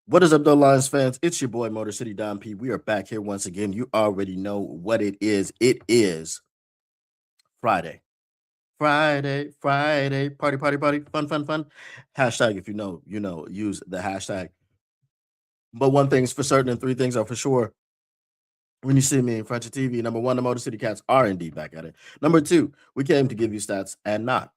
What is up, though, Lions fans? It's your boy, Motor City Don P. We are back here once again. You already know what it is. It is Friday. Friday, party, party, party, fun, fun, fun. Hashtag, if use the hashtag. But one thing's for certain and three things are for sure. When you see me in front of TV, number one, the Motor City Cats are indeed back at it. Number two, we came to give you stats and not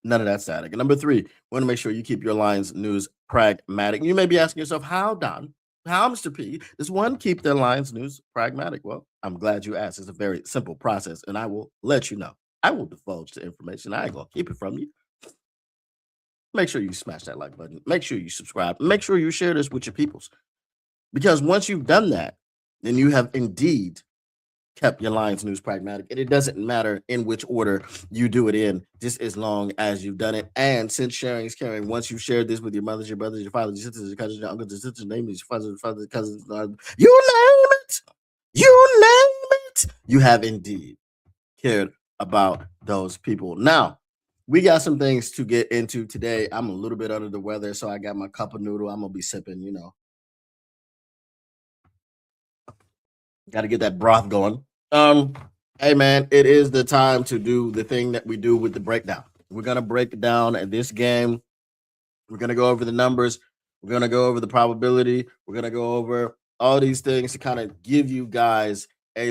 none of that static. And number three, we want to make sure you keep your Lions news pragmatic. You may be asking yourself, how, Don? How, Mr. P, does one keep their Lions news pragmatic? Well, I'm glad you asked. It's a very simple process, and I will let you know. I will divulge the information. I ain't gonna keep it from you. Make sure you smash that like button. Make sure you subscribe. Make sure you share this with your peoples. Because once you've done that, then you have indeed kept your Lions news pragmatic. And it doesn't matter in which order you do it in, just as long as you've done it. And since sharing is caring, once you've shared this with your mothers, your brothers, your fathers, your sisters, your cousins, your uncles, your sisters, your names, your fathers, cousins, you name it, you have indeed cared about those people. Now, we got some things to get into today. I'm a little bit under the weather, so I got my cup of noodle. I'm gonna be sipping. Got to get that broth going. Hey man, it is the time to do the thing that we do with the breakdown. We're gonna break down this game. We're gonna go over the numbers. We're gonna go over the probability. We're gonna go over all these things to kind of give you guys a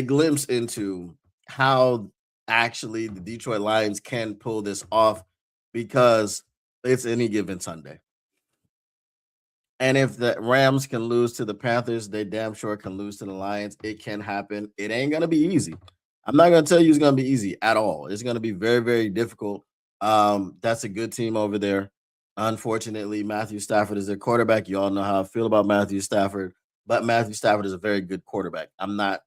glimpse into how actually the Detroit Lions can pull this off because it's any given Sunday. And if the Rams can lose to the Panthers, they damn sure can lose to the Lions. It can happen. It ain't going to be easy. I'm not going to tell you it's going to be easy at all. It's going to be very, very difficult. That's a good team over there. Unfortunately, Matthew Stafford is their quarterback. You all know how I feel about Matthew Stafford, but Matthew Stafford is a very good quarterback. I'm not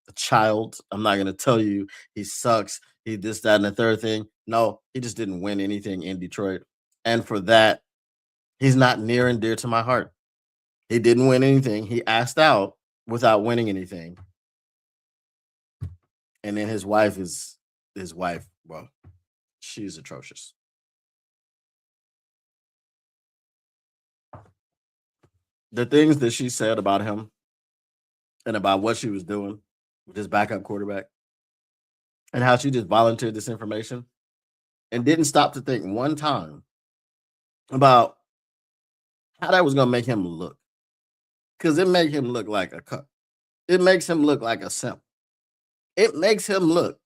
a child. I'm not going to tell you he sucks. He this, that, and the third thing. No, he just didn't win anything in Detroit. And for that, he's not near and dear to my heart. He didn't win anything. He asked out without winning anything. And then his wife, well, she's atrocious. The things that she said about him and about what she was doing with his backup quarterback and how she just volunteered this information and didn't stop to think one time about how that was going to make him look. Because it makes him look like a cuck. It makes him look like a simp. It makes him look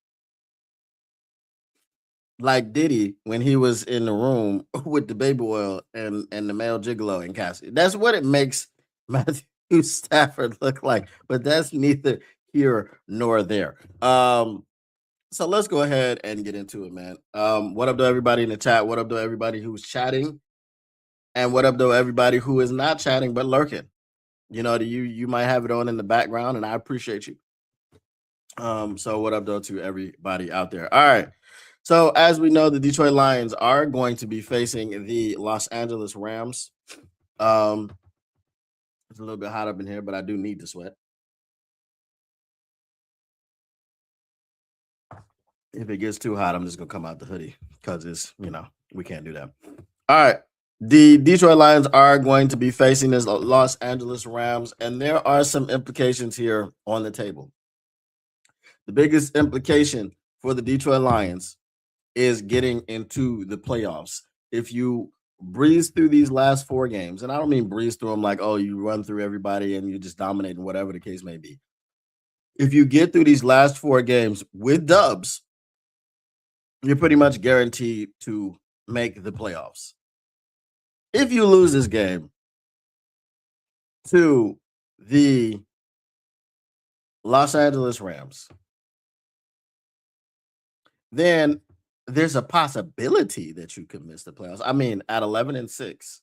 like Diddy when he was in the room with the baby oil and the male gigolo and Cassie. That's what it makes Matthew Stafford look like. But that's neither here nor there. So let's go ahead and get into it, man. What up to everybody in the chat? What up to everybody who's chatting? And what up to everybody who is not chatting but lurking? You might have it on in the background, and I appreciate you. So what up though to everybody out there? All right. So as we know, the Detroit Lions are going to be facing the Los Angeles Rams. It's a little bit hot up in here, but I do need to sweat. If it gets too hot, I'm just gonna come out the hoodie because we can't do that. All right. The Detroit Lions are going to be facing this Los Angeles Rams, and there are some implications here on the table. The biggest implication for the Detroit Lions is getting into the playoffs. If you breeze through these last 4 games, and I don't mean breeze through them like, oh, you run through everybody and you just dominate, whatever the case may be. If you get through these last 4 games with dubs, you're pretty much guaranteed to make the playoffs. If you lose this game to the Los Angeles Rams, then there's a possibility that you could miss the playoffs. I mean, at 11-6,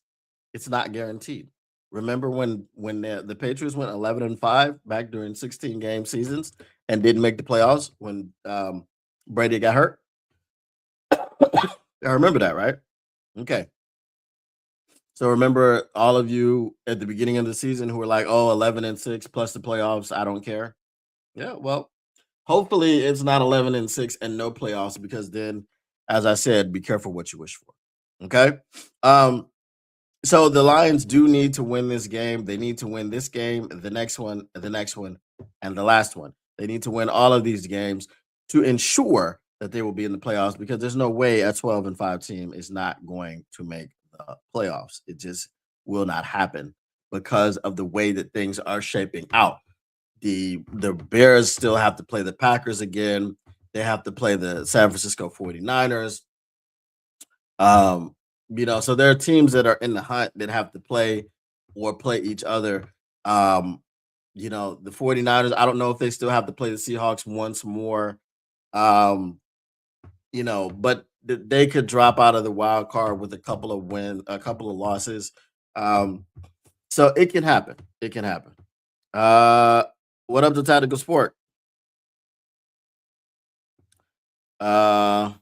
it's not guaranteed. Remember when the Patriots went 11-5 back during 16-game seasons and didn't make the playoffs when Brady got hurt? I remember that, right? Okay. So remember all of you at the beginning of the season who were like, oh, 11-6 plus the playoffs, I don't care. Yeah, well, hopefully it's not 11-6 and no playoffs, because then, as I said, be careful what you wish for. Okay. So the Lions do need to win this game. They need to win this game, the next one, and the last one. They need to win all of these games to ensure that they will be in the playoffs because there's no way a 12-5 team is not going to make the playoffs. It just will not happen because of the way that things are shaping out. The Bears still have to play the Packers again. They have to play the San Francisco 49ers. Um, so there are teams that are in the hunt that have to play or play each other. The 49ers, I don't know if they still have to play the Seahawks once more. But they could drop out of the wild card with a couple of losses. So it can happen. It can happen. What up to Tactical Sport? All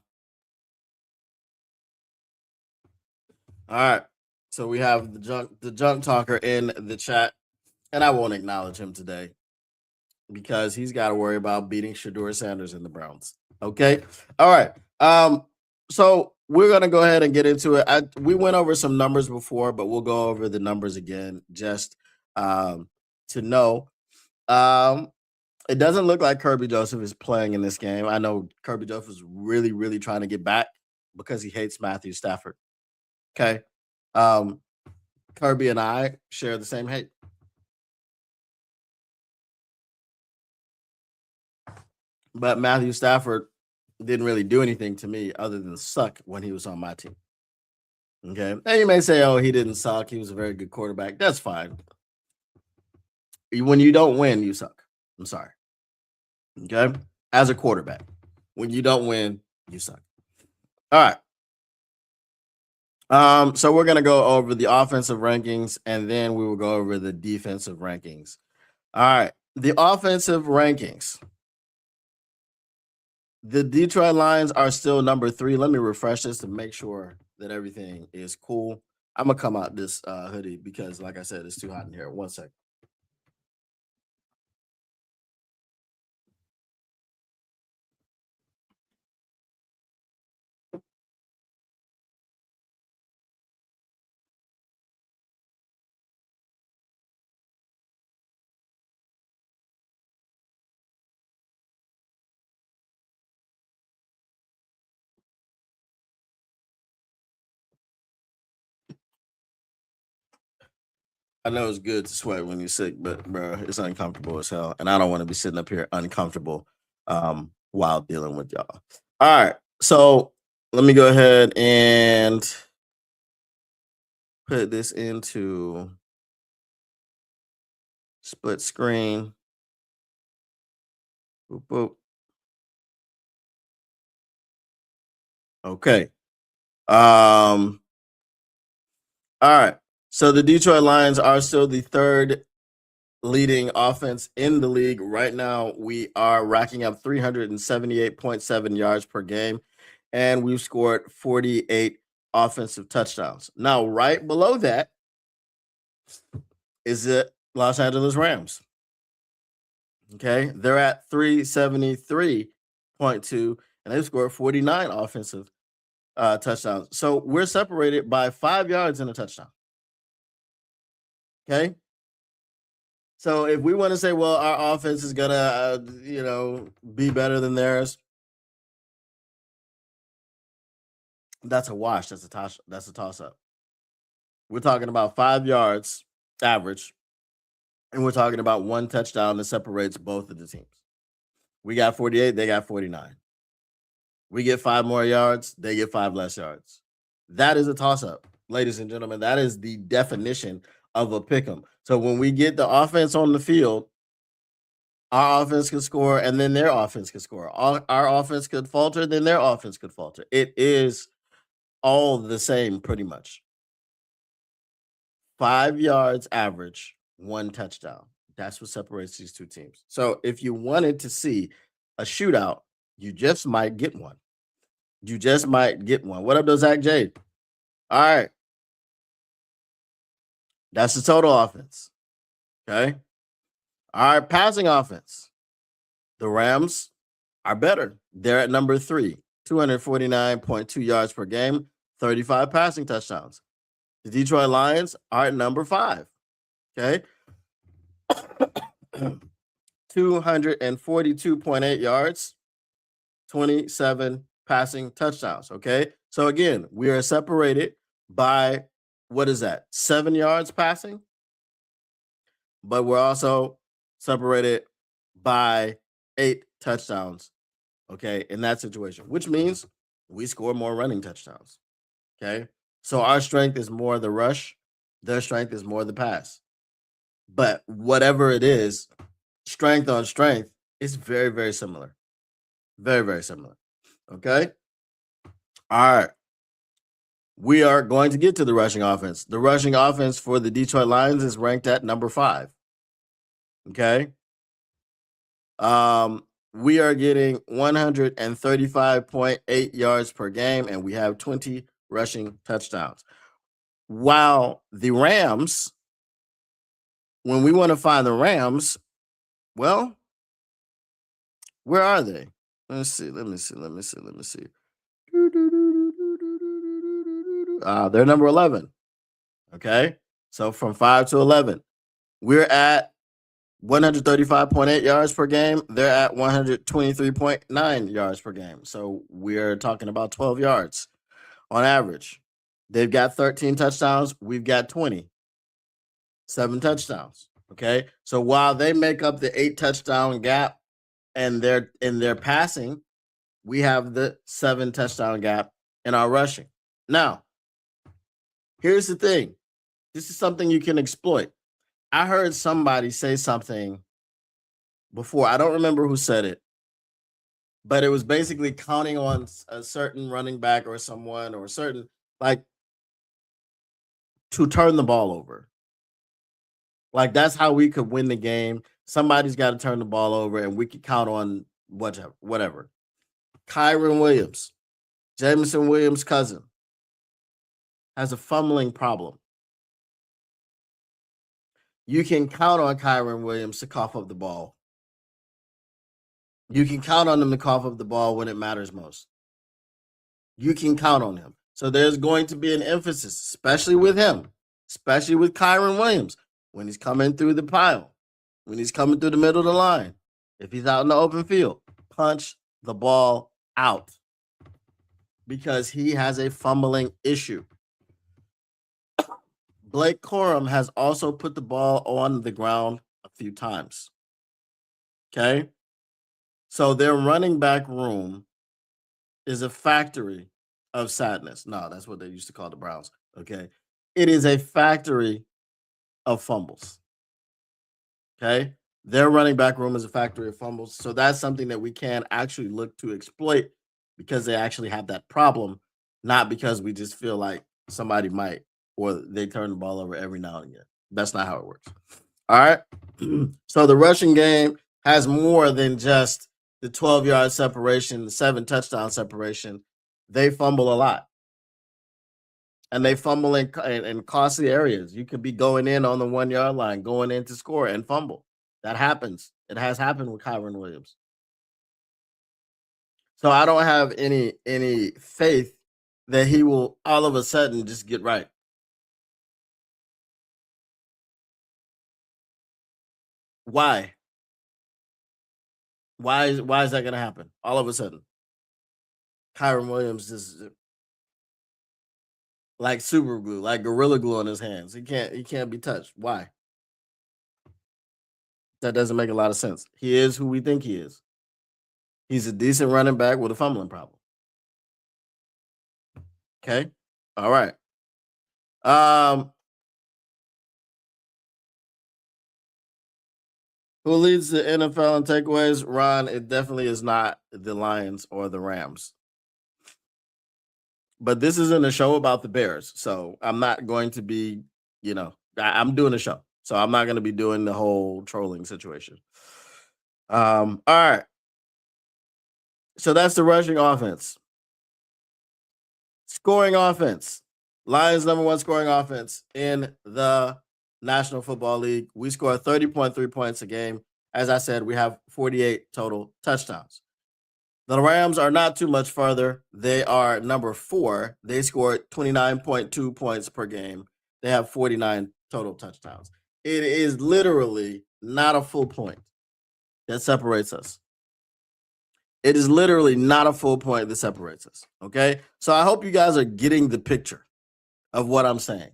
right. So we have the junk talker in the chat, and I won't acknowledge him today because he's got to worry about beating Shedeur Sanders in the Browns. Okay. All right. So we're gonna go ahead and get into it. We went over some numbers before, but we'll go over the numbers again just to know. It doesn't look like Kirby Joseph is playing in this game. I know Kirby Joseph is really, really trying to get back because he hates Matthew Stafford. Okay. Kirby and I share the same hate. But Matthew Stafford didn't really do anything to me other than suck when he was on my team. Okay. And you may say, oh, he didn't suck. He was a very good quarterback. That's fine. When you don't win, you suck. I'm sorry. Okay. As a quarterback, when you don't win, you suck. All right. So we're gonna go over the offensive rankings and then we will go over the defensive rankings. All right, the offensive rankings. The Detroit Lions are still number 3. Let me refresh this to make sure that everything is cool. I'm gonna come out this hoodie because, like I said, it's too hot in here. 1 second. I know it's good to sweat when you're sick, but bro, it's uncomfortable as hell, and I don't want to be sitting up here uncomfortable while dealing with y'all. All right, so let me go ahead and put this into split screen. Boop, boop. Okay. All right. So the Detroit Lions are still the 3rd leading offense in the league. Right now, we are racking up 378.7 yards per game, and we've scored 48 offensive touchdowns. Now, right below that is the Los Angeles Rams. Okay. They're at 373.2, and they've scored 49 offensive touchdowns. So we're separated by 5 yards in a touchdown. Okay. So if we want to say, well, our offense is gonna, be better than theirs, that's a wash. That's a toss. That's a toss up. We're talking about 5 yards average, and we're talking about 1 touchdown that separates both of the teams. We got 48. They got 49. We get 5 more yards. They get 5 less yards. That is a toss up, ladies and gentlemen. That is the definition of a pick 'em. So when we get the offense on the field, our offense could score, and then their offense could score. Our offense could falter, then their offense could falter. It is all the same, pretty much. 5 yards average, 1 touchdown. That's what separates these two teams. So if you wanted to see a shootout, you just might get one. You just might get one. What up, though, Zach Jade? All right. That's the total offense. Okay. All right. Passing offense. The Rams are better. They're at number 3, 249.2 yards per game, 35 passing touchdowns. The Detroit Lions are at number 5. Okay. 242.8 yards, 27 passing touchdowns. Okay. So again, we are separated by what is that? 7 yards passing, but we're also separated by 8 touchdowns. Okay. In that situation, which means we score more running touchdowns. Okay. So our strength is more the rush, their strength is more the pass. But whatever it is, strength on strength is very, very similar. Very, very similar. Okay. All right. We are going to get to the rushing offense. The rushing offense for the Detroit Lions is ranked at number 5. Okay. We are getting 135.8 yards per game, and we have 20 rushing touchdowns. While the Rams, when we want to find the Rams, well, where are they? Let me see. They're number 11. Okay. So from 5 to 11, we're at 135.8 yards per game. They're at 123.9 yards per game. So we're talking about 12 yards on average. They've got 13 touchdowns. We've got 20. 7 touchdowns. Okay. So while they make up the 8 touchdown gap and they're in their passing, we have the 7 touchdown gap in our rushing. Now, here's the thing. This is something you can exploit. I heard somebody say something before. I don't remember who said it, but it was basically counting on a certain running back or someone or certain, like, to turn the ball over. Like, that's how we could win the game. Somebody's got to turn the ball over and we could count on whatever. Kyren Williams, Jameson Williams' cousin, has a fumbling problem. You can count on Kyren Williams to cough up the ball. You can count on him to cough up the ball when it matters most. You can count on him. So there's going to be an emphasis, especially with him, especially with Kyren Williams, when he's coming through the pile, when he's coming through the middle of the line. If he's out in the open field, punch the ball out because he has a fumbling issue. Blake Corum has also put the ball on the ground a few times. Okay? So their running back room is a factory of sadness. No, that's what they used to call the Browns. Okay? It is a factory of fumbles. Okay? Their running back room is a factory of fumbles. So that's something that we can actually look to exploit because they actually have that problem, not because we just feel like somebody might or they turn the ball over every now and again. That's not how it works. All right. So the rushing game has more than just the 12-yard separation, the 7 touchdown separation. They fumble a lot. And they fumble in costly areas. You could be going in on the 1-yard line, going in to score and fumble. That happens. It has happened with Kyren Williams. So I don't have any faith that he will all of a sudden just get right. Why? Why is that going to happen all of a sudden? Kyren Williams is like super glue, like gorilla glue on his hands. He can't be touched. Why? That doesn't make a lot of sense. He is who we think he is. He's a decent running back with a fumbling problem. Okay. All right. Who leads the NFL in takeaways? Ron, it definitely is not the Lions or the Rams. But this isn't a show about the Bears. So I'm not going to be, I'm doing a show. So I'm not going to be doing the whole trolling situation. All right. So that's the rushing offense. Scoring offense. Lions number 1 scoring offense in the National Football League. We score 30.3 points a game. As I said, we have 48 total touchdowns. The Rams are not too much further. They are number 4. They scored 29.2 points per game. They have 49 total touchdowns. It is literally not a full point that separates us. It is literally not a full point that separates us. Okay. So I hope you guys are getting the picture of what I'm saying.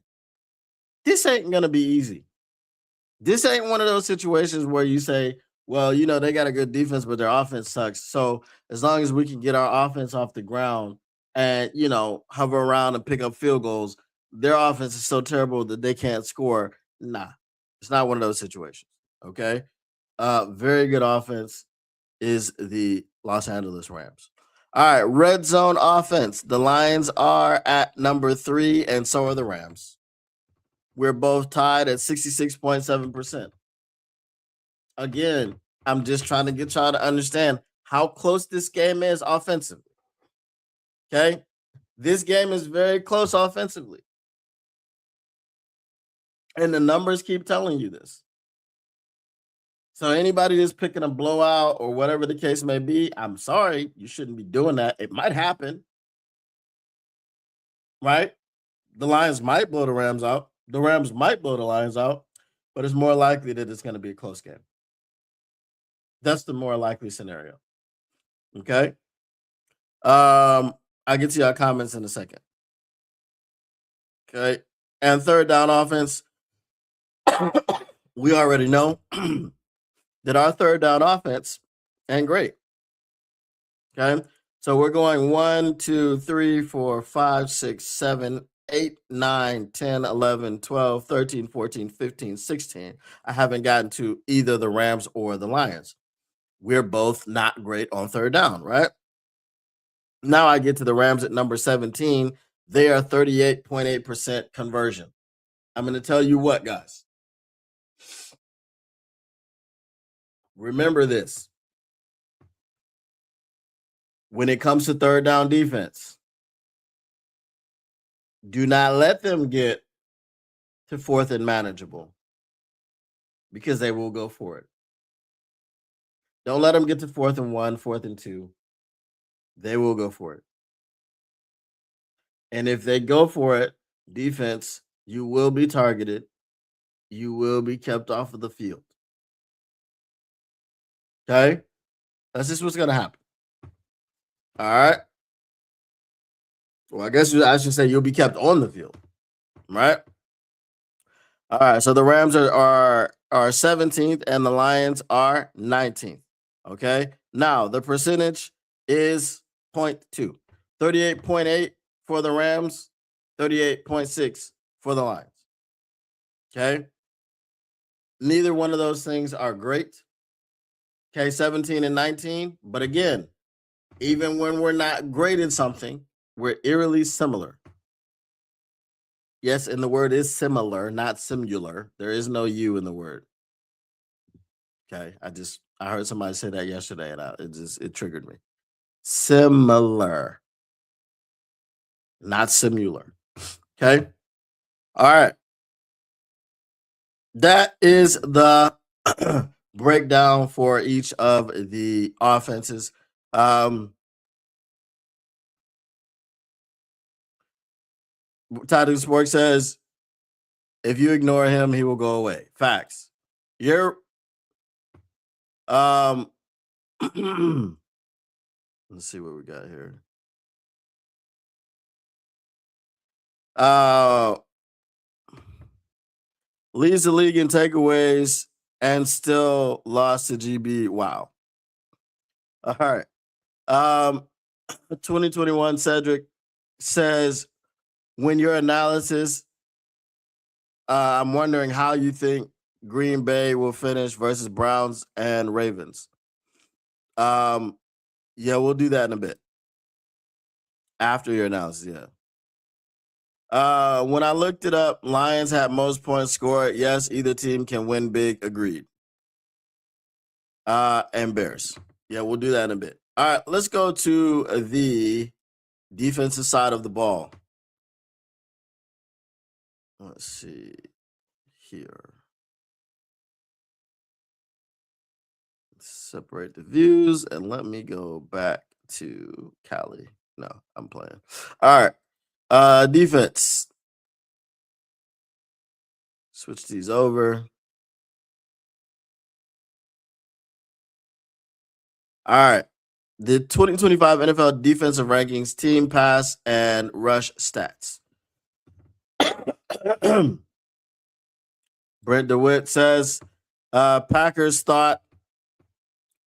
This ain't going to be easy. This ain't one of those situations where you say, well, they got a good defense, but their offense sucks. So as long as we can get our offense off the ground and, hover around and pick up field goals, their offense is so terrible that they can't score. Nah, it's not one of those situations. Okay. Very good offense is the Los Angeles Rams. All right, red zone offense. The Lions are at number 3, and so are the Rams. We're both tied at 66.7%. Again, I'm just trying to get y'all to understand how close this game is offensively. Okay? This game is very close offensively. And the numbers keep telling you this. So anybody that's picking a blowout or whatever the case may be, I'm sorry, you shouldn't be doing that. It might happen. Right? The Lions might blow the Rams out. The Rams might blow the Lions out, but it's more likely that it's going to be a close game. That's the more likely scenario. Okay? I'll get to your comments in a second. Okay? And third down offense, we already know that our third down offense ain't great. Okay? So we're going 1, 2, 3, 4, 5, 6, 7, 8, 9, 10, 11, 12, 13, 14, 15, 16. I haven't gotten to either the Rams or the Lions. We're both not great on third down, right? Now I get to the Rams at number 17. They are 38.8% conversion. I'm going to tell you what, guys. Remember this. When it comes to third down defense, do not let them get to fourth and manageable because they will go for it. Don't let them get to 4th and 1, 4th and 2. They will go for it. And if they go for it, defense, you will be targeted. You will be kept off of the field. Okay? That's just what's going to happen. All right? Well, I guess I should say you'll be kept on the field. Right? All right. So the Rams are 17th and the Lions are 19th. Okay? Now, the percentage is 0.2. 38.8 for the Rams, 38.6 for the Lions. Okay? Neither one of those things are great. Okay, 17 and 19. But again, even when we're not great in something, we're eerily similar. Yes, and the word is similar, not similar. There is no U in the word. Okay, I heard somebody say that yesterday, and it triggered me. Similar, not similar. Okay, all right. That is the breakdown for each of the offenses. Tadu Sports says, if you ignore him, he will go away. Facts. You're let's see what we got here. Leads the league in takeaways and still lost to GB. Wow. All right. 2021 Cedric says, when your analysis, I'm wondering how you think Green Bay will finish versus Browns and Ravens. Yeah, we'll do that in a bit. After your analysis, yeah. When I looked it up, Lions had most points scored. Yes, either team can win big. Agreed. And Bears. Yeah, we'll do that in a bit. All right, let's go to the defensive side of the ball. Let's see here. Separate the views and let me go back to Cali. No, I'm playing. All right. Defense. Switch these over. All right. The 2025 NFL defensive rankings, team pass and rush stats. Brent DeWitt says Packers thought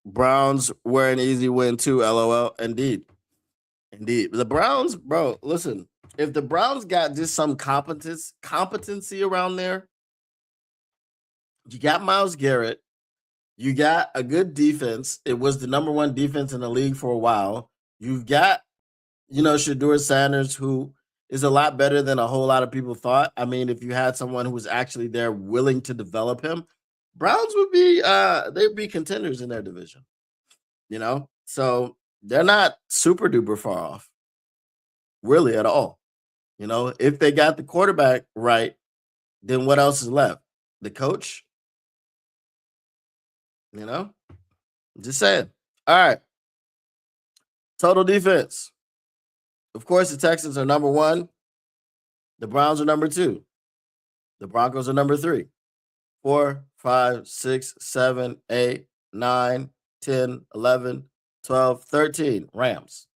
Browns were an easy win too. LOL. Indeed. Indeed. The Browns, bro, listen, if the Browns got just some competency around there, you got Myles Garrett, you got a good defense. It was the number one defense in the league for a while. You've got, Shedeur Sanders, who is a lot better than a whole lot of people thought. I mean, if you had someone who was actually there willing to develop him, Browns would be they'd be contenders in their division. So they're not super duper far off, really at all. If they got the quarterback right, then what else is left? The coach. Just saying. All right. Total defense. Of course, the Texans are number one. The Browns are number two. The Broncos are number 3. 4, 5, 6, 7, 8, 9, 10, 11, 12, 13. Rams.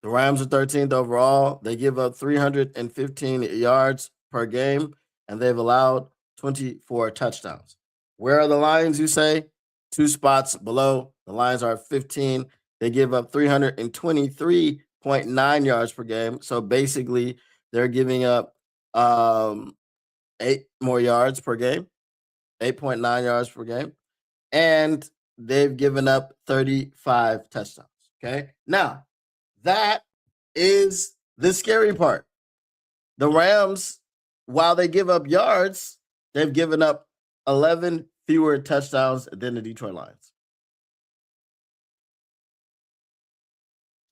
The Rams are 13th overall. They give up 315 yards per game, and they've allowed 24 touchdowns. Where are the Lions, you say? 2 spots below. The Lions are at 15. They give up 323.9 yards per game. So basically, they're giving up 8 more yards per game, 8.9 yards per game. And they've given up 35 touchdowns. Okay. Now, that is the scary part. The Rams, while they give up yards, they've given up 11 fewer touchdowns than the Detroit Lions.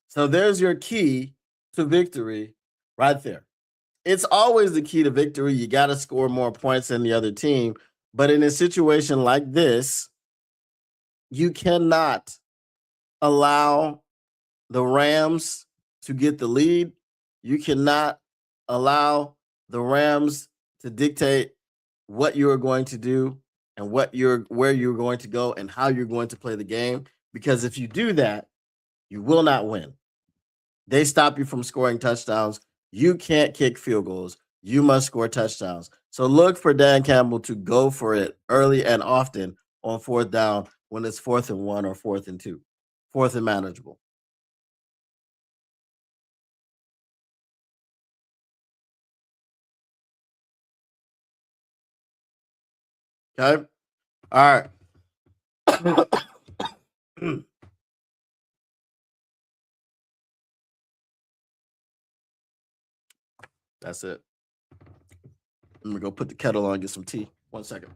So there's your key to victory right there. It's always the key to victory. You got to score more points than the other team. But in a situation like this, you cannot allow the Rams to get the lead. You cannot allow the Rams to dictate what you are going to do and where you're going to go and how you're going to play the game. Because if you do that, you will not win. They stop you from scoring touchdowns. You can't kick field goals. You must score touchdowns. So look for Dan Campbell to go for it early and often on 4th down when it's 4th and 1 or 4th and 2, 4th and manageable. Okay. All right. That's it. I'm gonna go put the kettle on and get some tea. 1 second.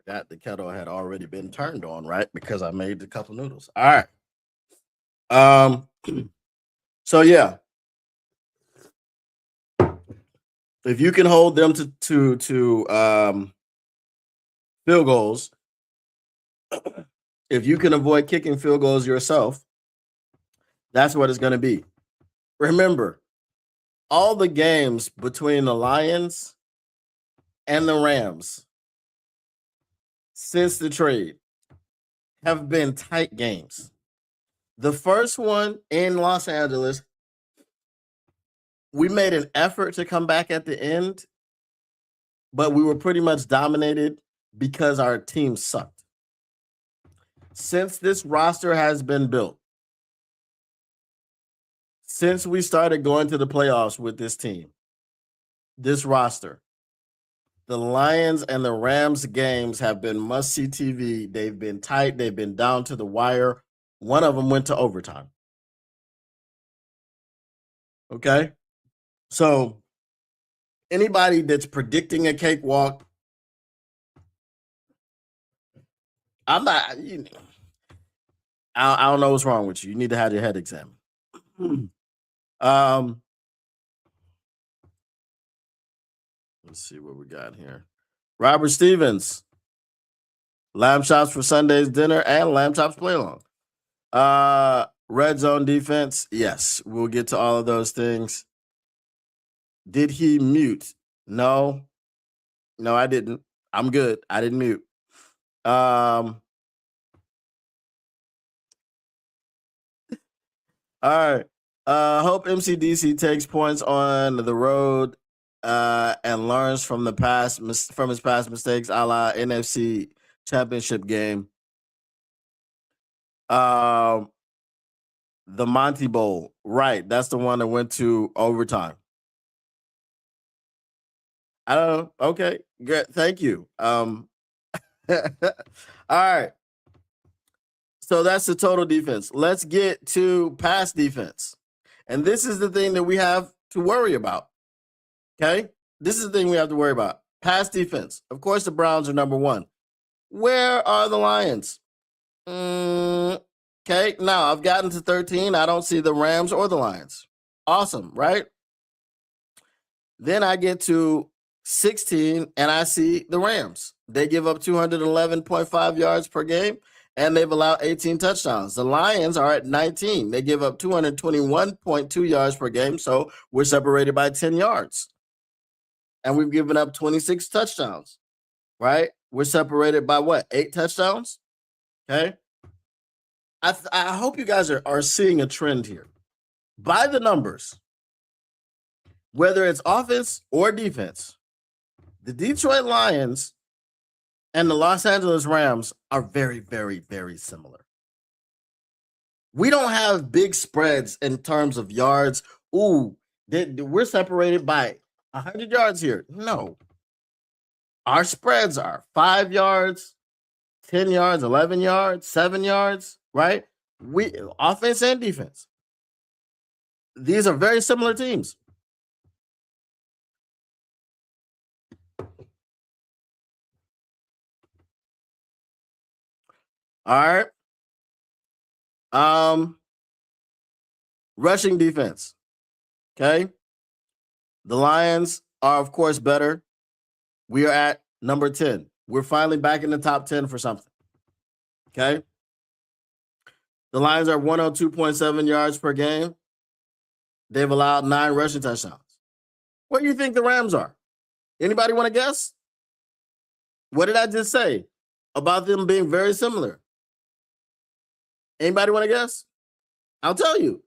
forgot the kettle had already been turned on, right? Because I made a couple noodles. All right. Um. So yeah, if you can hold them to field goals, if you can avoid kicking field goals yourself, that's what it's going to be. Remember, all the games between the Lions and the Rams since the trade have been tight games. The first one in Los Angeles, we made an effort to come back at the end, but we were pretty much dominated because our team sucked. Since this roster has been built, since we started going to the playoffs with this team, this roster, the Lions and the Rams games have been must-see TV. They've been tight. They've been down to the wire. One of them went to overtime. Okay? So anybody that's predicting a cakewalk, I'm not. I don't know what's wrong with you. You need to have your head examined. Let's see what we got here. Robert Stevens, lamb chops for Sunday's dinner and lamb chops play along. Red zone defense. Yes, we'll get to all of those things. Did he mute? No, I didn't. I'm good. I didn't mute. All right. Hope MCDC takes points on the road and learns from his past mistakes, a la NFC Championship game. The Monty Bowl, right? That's the one that went to overtime. I don't know. Okay, good. Thank you. All right. So that's the total defense. Let's get to pass defense. And this is the thing that we have to worry about. Okay? This is the thing we have to worry about. Pass defense. Of course, the Browns are number one. Where are the Lions? Okay, now I've gotten to 13. I don't see the Rams or the Lions. Awesome, right? Then I get to 16 and I see the Rams. They give up 211.5 yards per game and they've allowed 18 touchdowns. The Lions are at 19. They give up 221.2 yards per game, so we're separated by 10 yards. And we've given up 26 touchdowns, right? We're separated by what? 8 touchdowns? Okay. I hope you guys are seeing a trend here. By the numbers, whether it's offense or defense, the Detroit Lions and the Los Angeles Rams are very, very, very similar. We don't have big spreads in terms of yards. Ooh, we're separated by 100 yards here. No. Our spreads are 5 yards, 10 yards, 11 yards, 7 yards, right? We offense and defense. These are very similar teams. All right. Rushing defense. Okay. The Lions are, of course, better. We are at number 10. We're finally back in the top 10 for something. Okay. The Lions are 102.7 yards per game. They've allowed 9 rushing touchdowns. What do you think the Rams are? Anybody want to guess? What did I just say about them being very similar? Anybody want to guess? I'll tell you.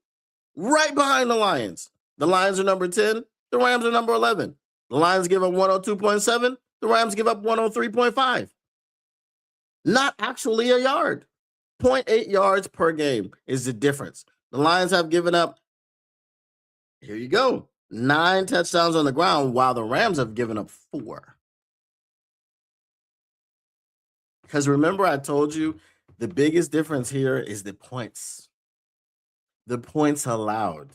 Right behind the Lions. The Lions are number 10. The Rams are number 11. The Lions give up 102.7. The Rams give up 103.5. Not actually a yard. 0.8 yards per game is the difference. The Lions have given up, here you go, 9 touchdowns on the ground, while the Rams have given up 4. Because remember, I told you the biggest difference here is the points. The points allowed.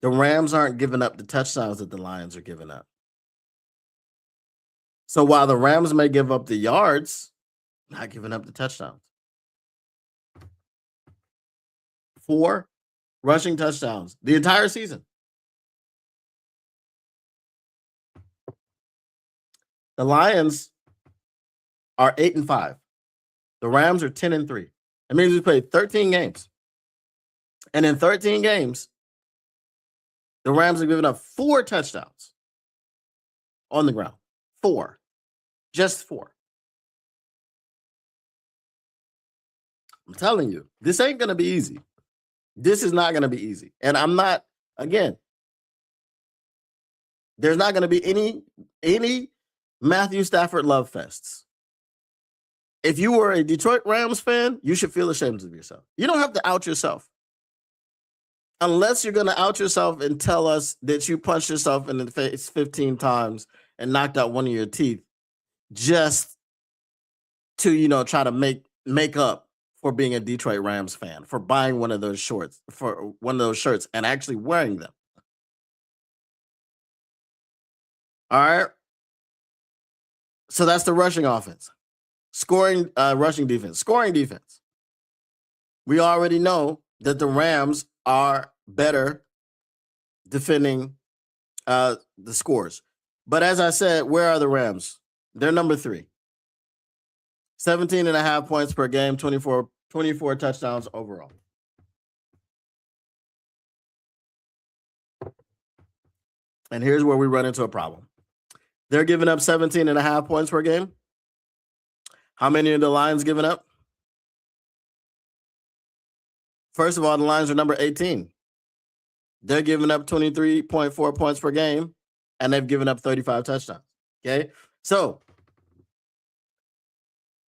The Rams aren't giving up the touchdowns that the Lions are giving up. So while the Rams may give up the yards, not giving up the touchdowns. 4 rushing touchdowns the entire season. The Lions are 8-5. The Rams are 10-3. That means we played 13 games. And in 13 games, the Rams have given up 4 touchdowns on the ground. 4. Just 4. I'm telling you, this ain't going to be easy. This is not going to be easy. And I'm not, again, there's not going to be any Matthew Stafford love fests. If you were a Detroit Rams fan, you should feel ashamed of yourself. You don't have to out yourself. Unless you're going to out yourself and tell us that you punched yourself in the face 15 times and knocked out one of your teeth just to, try to make up for being a Detroit Rams fan, for buying one of those shirts and actually wearing them. All right. So that's the rushing offense. Rushing defense. Scoring defense. We already know that the Rams are better defending the scores. But as I said, where are the Rams? They're number 3. 17.5 points per game, 24 touchdowns overall. And here's where we run into a problem. They're giving up 17.5 points per game. How many are the Lions giving up? First of all, the Lions are number 18. They're giving up 23.4 points per game, and they've given up 35 touchdowns. Okay? So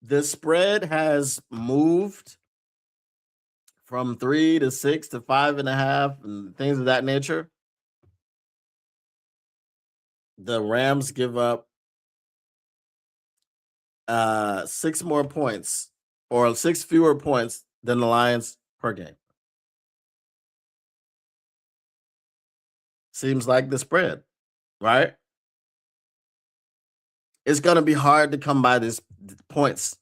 the spread has moved from 3 to 6 to 5.5 and things of that nature. The Rams give up 6 more points or 6 fewer points than the Lions per game. Seems like the spread, right? It's going to be hard to come by this points.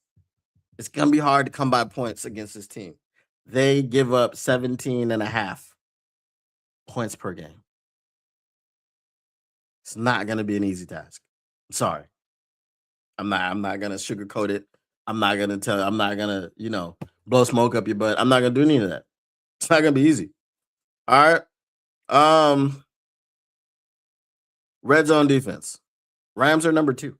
It's going to be hard to come by points against this team. They give up 17.5 points per game. It's not going to be an easy task. I'm sorry. I'm not going to sugarcoat it. I'm not going to blow smoke up your butt. I'm not going to do any of that. It's not going to be easy. All right. Red zone defense. Rams are number 2.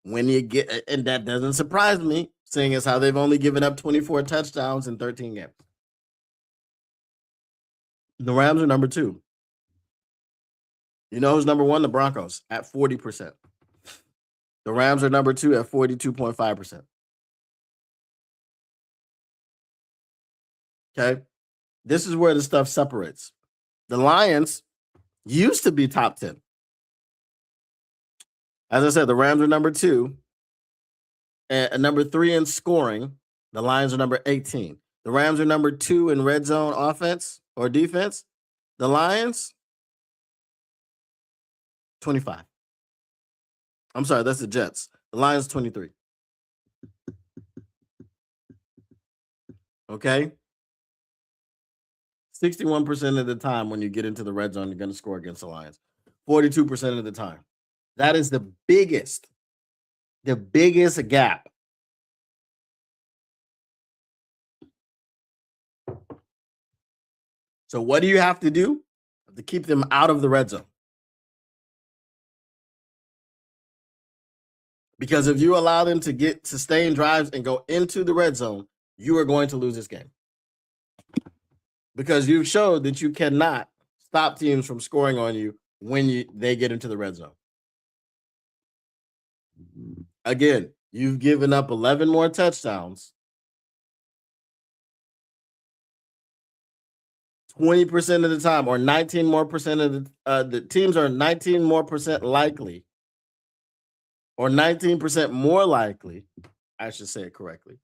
When you get, and that doesn't surprise me, seeing as how they've only given up 24 touchdowns in 13 games. The Rams are number 2. You know who's number 1? The Broncos at 40%. The Rams are number 2 at 42.5%. Okay. This is where the stuff separates. The Lions used to be top 10. As I said, the Rams are number 2 and number 3 in scoring. The Lions are number 18. The Rams are number 2 in red zone offense or defense. The Lions, 25. I'm sorry, that's the Jets. The Lions, 23. Okay? 61% of the time when you get into the red zone, you're going to score against the Lions. 42% of the time. That is the biggest gap. So what do you have to do to keep them out of the red zone? Because if you allow them to get sustained drives and go into the red zone, you are going to lose this game. Because you've showed that you cannot stop teams from scoring on you when they get into the red zone. Again, you've given up 11 more touchdowns. 20% of the time, or 19 more percent of the teams are 19 more percent likely, or 19% more likely, I should say it correctly,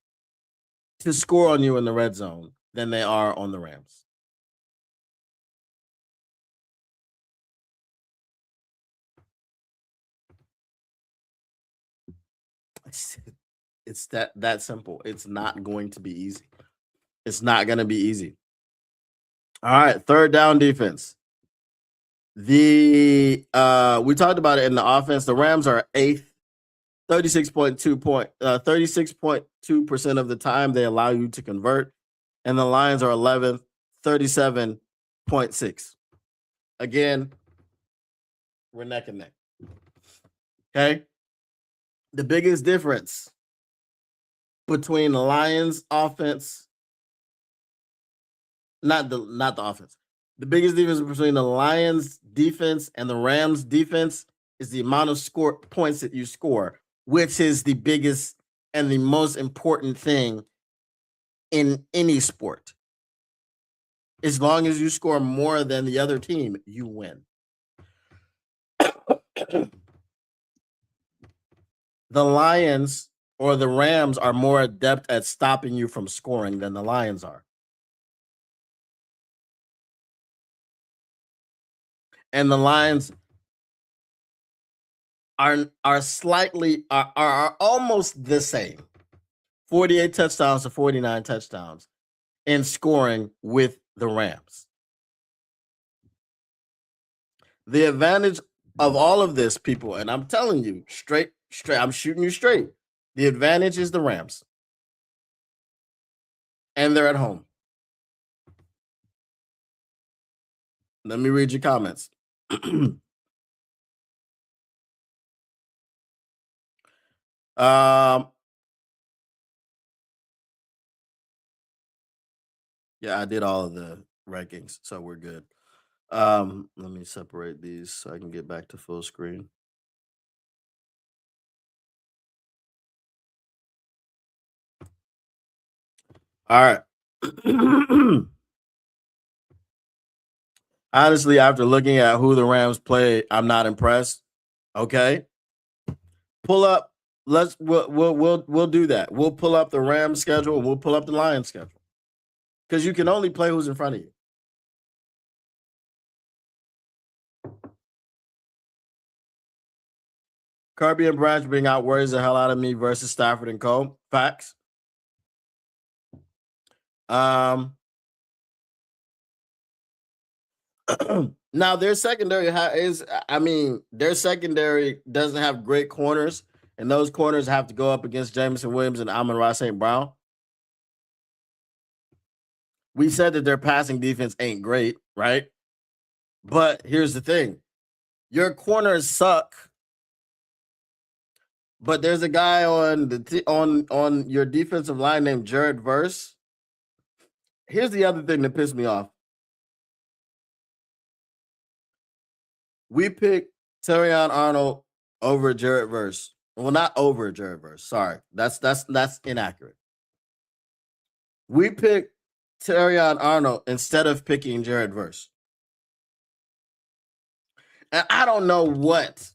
to score on you in the red zone than they are on the Rams. It's that simple. It's not going to be easy. It's not going to be easy. All right, third down defense. We talked about it in the offense. The Rams are eighth, 36.2% of the time they allow you to convert, and the Lions are 11th, 37.6. Again, we're neck and neck. Okay. The biggest difference between the Lions offense, not the offense. The biggest difference between the Lions defense and the Rams defense is the amount of points that you score, which is the biggest and the most important thing in any sport. As long as you score more than the other team, you win. The Lions or the Rams are more adept at stopping you from scoring than the Lions are. And the Lions are almost the same. 48 touchdowns to 49 touchdowns in scoring with the Rams. The advantage of all of this, people, and I'm telling you straight, I'm shooting you straight. The advantage is the Rams. And they're at home. Let me read your comments. Yeah, I did all of the rankings, so we're good. Let me separate these so I can get back to full screen. All right. Honestly, after looking at who the Rams play, I'm not impressed. Okay. Pull up. We'll do that. We'll pull up the Rams schedule and we'll pull up the Lions schedule. Because you can only play who's in front of you. Kirby and Branch bring out worries the hell out of me versus Stafford and Co. Facts. Now their secondary their secondary doesn't have great corners, and those corners have to go up against Jameson Williams and Amon-Ra St. Brown. We said that their passing defense ain't great, right? But here's the thing. Your corners suck. But there's a guy on on your defensive line named Jared Verse. Here's the other thing that pissed me off. We picked Terrion Arnold over Jared Verse. Well, not over Jared Verse. Sorry. That's inaccurate. We picked Terrion Arnold instead of picking Jared Verse. And I don't know what.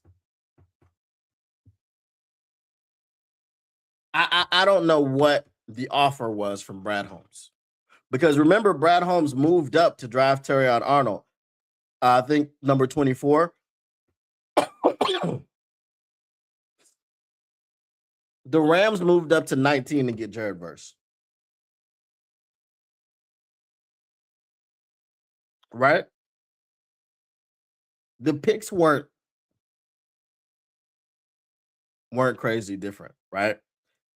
I don't know what the offer was from Brad Holmes. Because remember, Brad Holmes moved up to draft Terrion Arnold. I think number 24. The Rams moved up to 19 to get Jared Verse. Right? The picks weren't crazy different, right?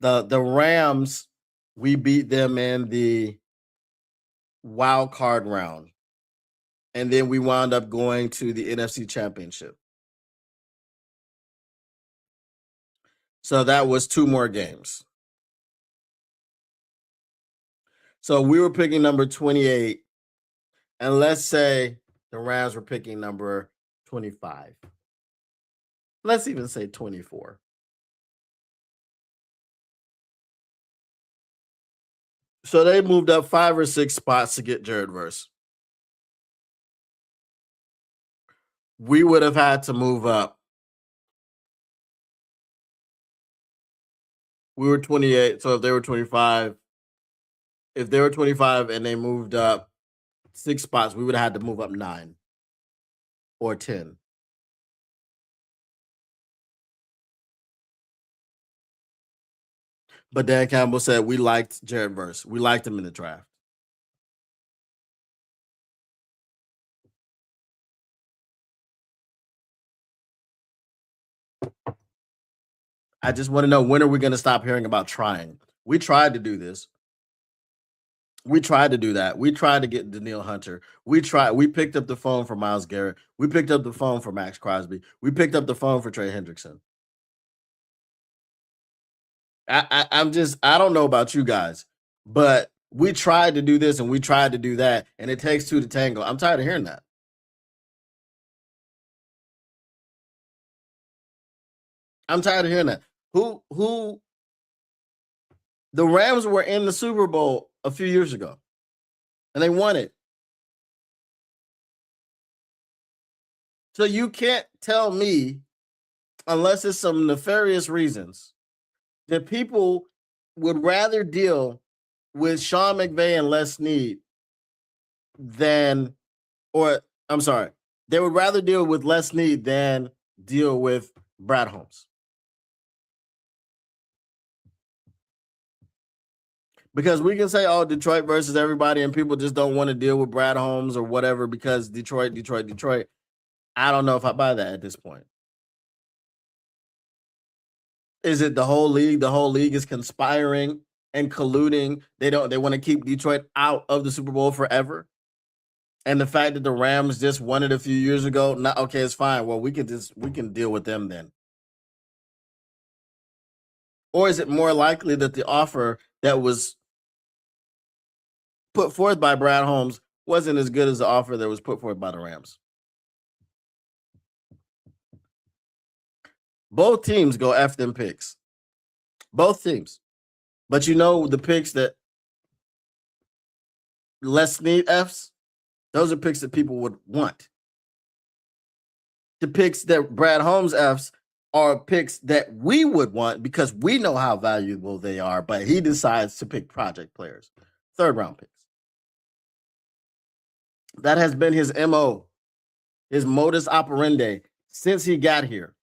The Rams, we beat them in the wild card round. And then we wound up going to the NFC Championship. So that was 2 more games. So we were picking number 28. And let's say the Rams were picking number 25. Let's even say 24. So they moved up 5 or 6 spots to get Jared Verse. We would have had to move up. We were 28, so if they were 25, and they moved up 6 spots, we would have had to move up 9 or 10. But Dan Campbell said we liked Jared Verse. We liked him in the draft. I just want to know, when are we going to stop hearing about trying? We tried to do this. We tried to do that. We tried to get Daniil Hunter. We picked up the phone for Myles Garrett. We picked up the phone for Max Crosby. We picked up the phone for Trey Hendrickson. I don't know about you guys, but we tried to do this and we tried to do that, and it takes two to tango. I'm tired of hearing that. I'm tired of hearing that. Who the Rams were in the Super Bowl a few years ago, and they won it. So you can't tell me, unless it's some nefarious reasons, that people would rather deal with Sean McVay and Les Snead than, or I'm sorry, they would rather deal with Les Snead than deal with Brad Holmes. Because we can say, oh, Detroit versus everybody, and people just don't want to deal with Brad Holmes or whatever because Detroit. I don't know if I buy that at this point. Is it the whole league? The whole league is conspiring and colluding. They want to keep Detroit out of the Super Bowl forever. And the fact that the Rams just won it a few years ago, not okay, it's fine. Well, we can deal with them then. Or is it more likely that the offer that was put forth by Brad Holmes wasn't as good as the offer that was put forth by the Rams? Both teams go F them picks. Both teams. But you know the picks that Les Snead Fs, those are picks that people would want. The picks that Brad Holmes Fs are picks that we would want because we know how valuable they are, but he decides to pick project players, third round picks. That has been his MO, his modus operandi since he got here.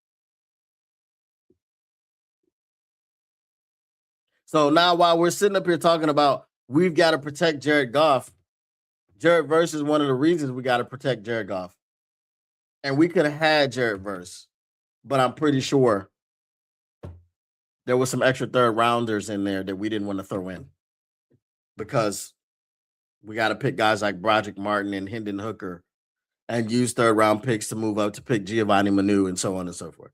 So now while we're sitting up here talking about we've got to protect Jared Goff, Jared Verse is one of the reasons we got to protect Jared Goff. And we could have had Jared Verse, but I'm pretty sure there was some extra third rounders in there that we didn't want to throw in because we got to pick guys like Broderick Martin and Hendon Hooker and use third round picks to move up to pick Giovanni Manu and so on and so forth.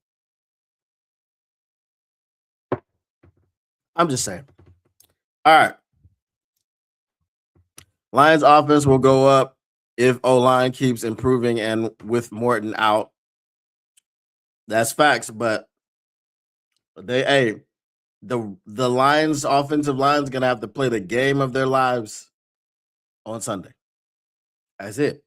I'm just saying. All right. Lions offense will go up if O-line keeps improving and with Morton out. That's facts, but the Lions offensive line is gonna have to play the game of their lives on Sunday. That's it.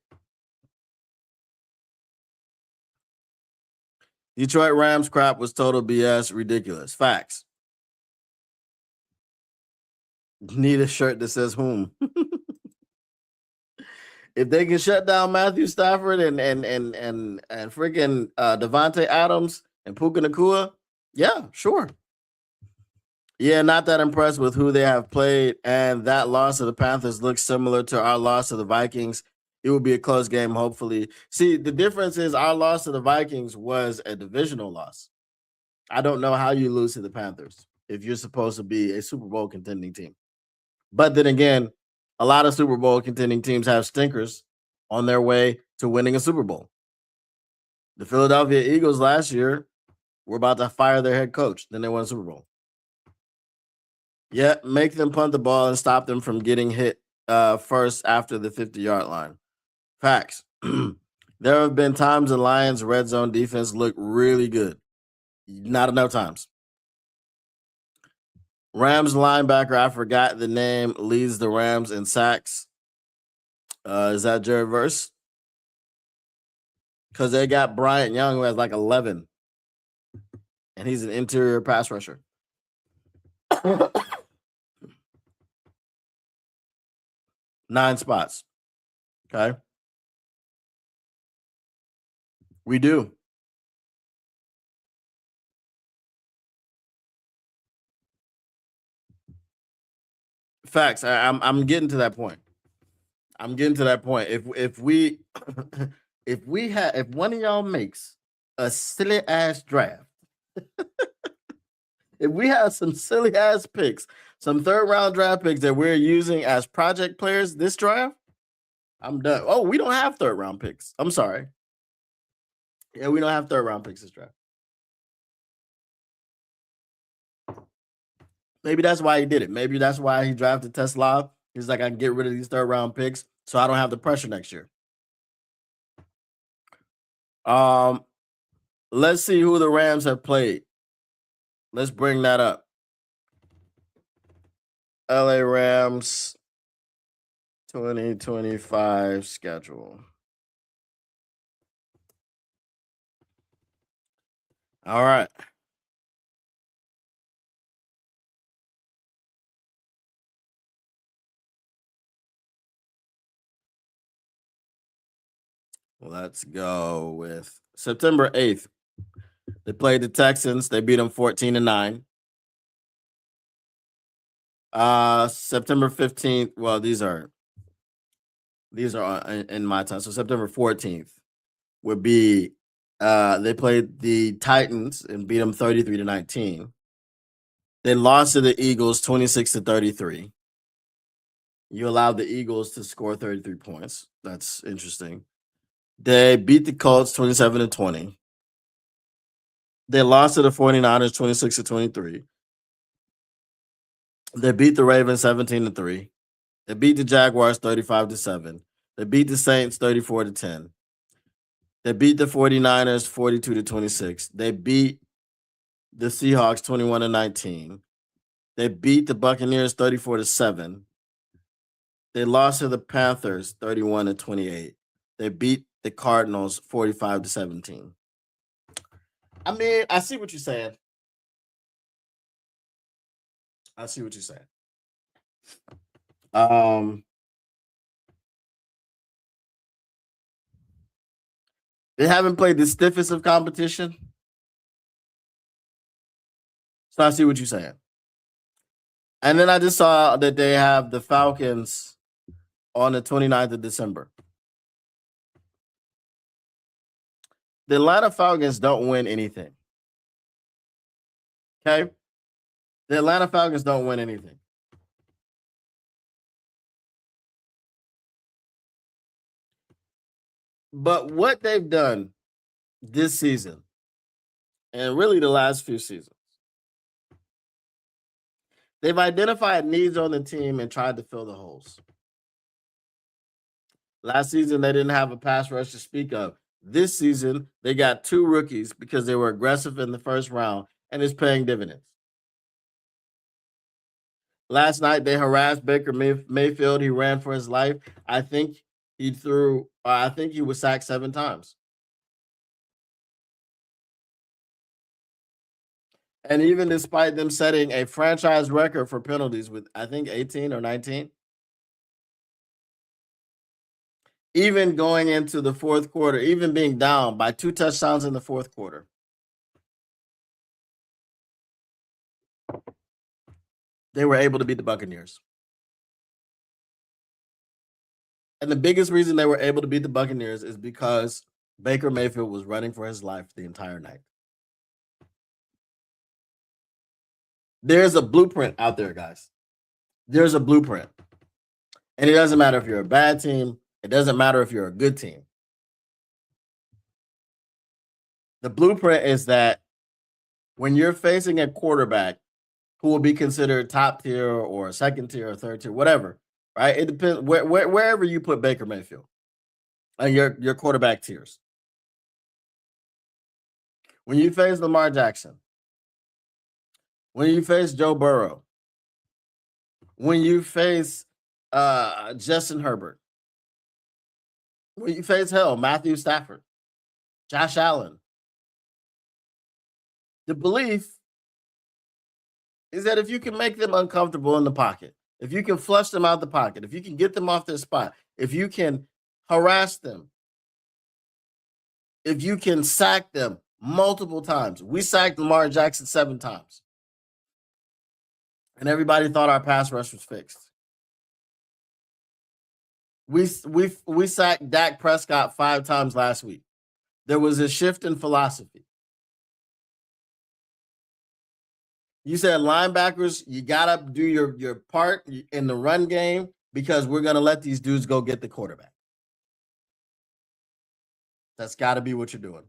Detroit Rams crap was total BS, ridiculous. Facts. Need a shirt that says whom. If they can shut down Matthew Stafford and freaking Devontae Adams and Puka Nacua, yeah, sure. Yeah, not that impressed with who they have played, and that loss of the Panthers looks similar to our loss to the Vikings. It will be a close game, hopefully. See, the difference is our loss to the Vikings was a divisional loss. I don't know how you lose to the Panthers if you're supposed to be a Super Bowl contending team. But then again, a lot of Super Bowl contending teams have stinkers on their way to winning a Super Bowl. The Philadelphia Eagles last year were about to fire their head coach. Then they won a Super Bowl. Yeah, make them punt the ball and stop them from getting hit first after the 50-yard line. Facts. There have been times the Lions' red zone defense looked really good. Not enough times. Rams linebacker, I forgot the name, leads the Rams in sacks. Is that Jared Verse? Because they got Bryant Young, who has like 11, and he's an interior pass rusher. 9 spots. Okay. We do. Facts. I'm getting to that point. I'm getting to that point. If we if one of y'all makes a silly ass draft, if we have some silly ass picks, some third round draft picks that we're using as project players this draft, I'm done. Oh, we don't have third round picks. I'm sorry. Yeah, we don't have third round picks this draft. Maybe that's why he did it. Maybe that's why he drafted Tesla. He's like, I can get rid of these third round picks so I don't have the pressure next year. Let's see who the Rams have played. Let's bring that up. LA Rams 2025 schedule. All right. Let's go with September 8th. They played the Texans. They beat them 14-9. September 15th. Well, these are in my time. So September 14th would be they played the Titans and beat them 33-19. They lost to the Eagles 26-33. You allowed the Eagles to score 33 points. That's interesting. They beat the Colts 27-20. They lost to the 49ers 26-23. They beat the Ravens 17-3. They beat the Jaguars 35-7. They beat the Saints 34-10. They beat the 49ers 42-26. They beat the Seahawks 21-19. They beat the Buccaneers 34-7. They lost to the Panthers 31-28. They beat the Cardinals 45-17. I mean, I see what you're saying. They haven't played the stiffest of competition. So I see what you're saying. And then I just saw that they have the Falcons on the 29th of December. The Atlanta Falcons don't win anything. Okay? The Atlanta Falcons don't win anything. But what they've done this season, and really the last few seasons, they've identified needs on the team and tried to fill the holes. Last season, they didn't have a pass rush to speak of. This season, they got 2 rookies because they were aggressive in the first round, and it's paying dividends. Last night, they harassed Baker Mayfield. He ran for his life. I think he was sacked 7 times. And even despite them setting a franchise record for penalties with, I think, 18 or 19, even going into the fourth quarter, even being down by 2 touchdowns in the fourth quarter, they were able to beat the Buccaneers. And the biggest reason they were able to beat the Buccaneers is because Baker Mayfield was running for his life the entire night. There's a blueprint out there, guys. There's a blueprint. And it doesn't matter if you're a bad team. It doesn't matter if you're a good team. The blueprint is that when you're facing a quarterback who will be considered top tier or second tier or third tier, whatever, right? It depends wherever you put Baker Mayfield and your quarterback tiers. When you face Lamar Jackson, when you face Joe Burrow, when you face Justin Herbert, when you face Matthew Stafford, Josh Allen, the belief is that if you can make them uncomfortable in the pocket, if you can flush them out the pocket, if you can get them off their spot, if you can harass them, if you can sack them multiple times. We sacked Lamar Jackson 7 times. And everybody thought our pass rush was fixed. We sacked Dak Prescott 5 times last week. There was a shift in philosophy. You said linebackers, you gotta do your part in the run game because we're gonna let these dudes go get the quarterback. That's got to be what you're doing.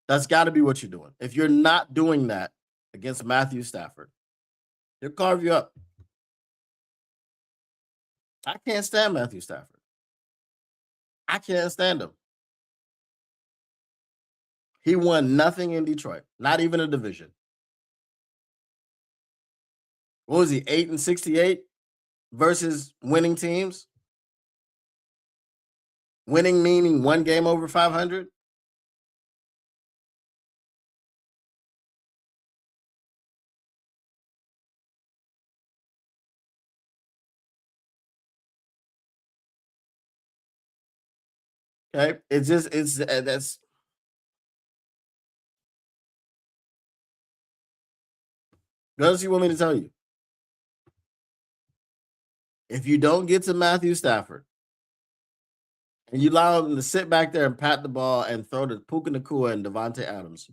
That's got to be what you're doing. If you're not doing that against Matthew Stafford, he'll carve you up. I can't stand Matthew Stafford. I can't stand him. He won nothing in Detroit, not even a division. What was he, 8-68 versus winning teams? Winning meaning one game over 500? Okay, that's what else you want me to tell you? If you don't get to Matthew Stafford and you allow him to sit back there and pat the ball and throw to Puka Nacua and Devontae Adams,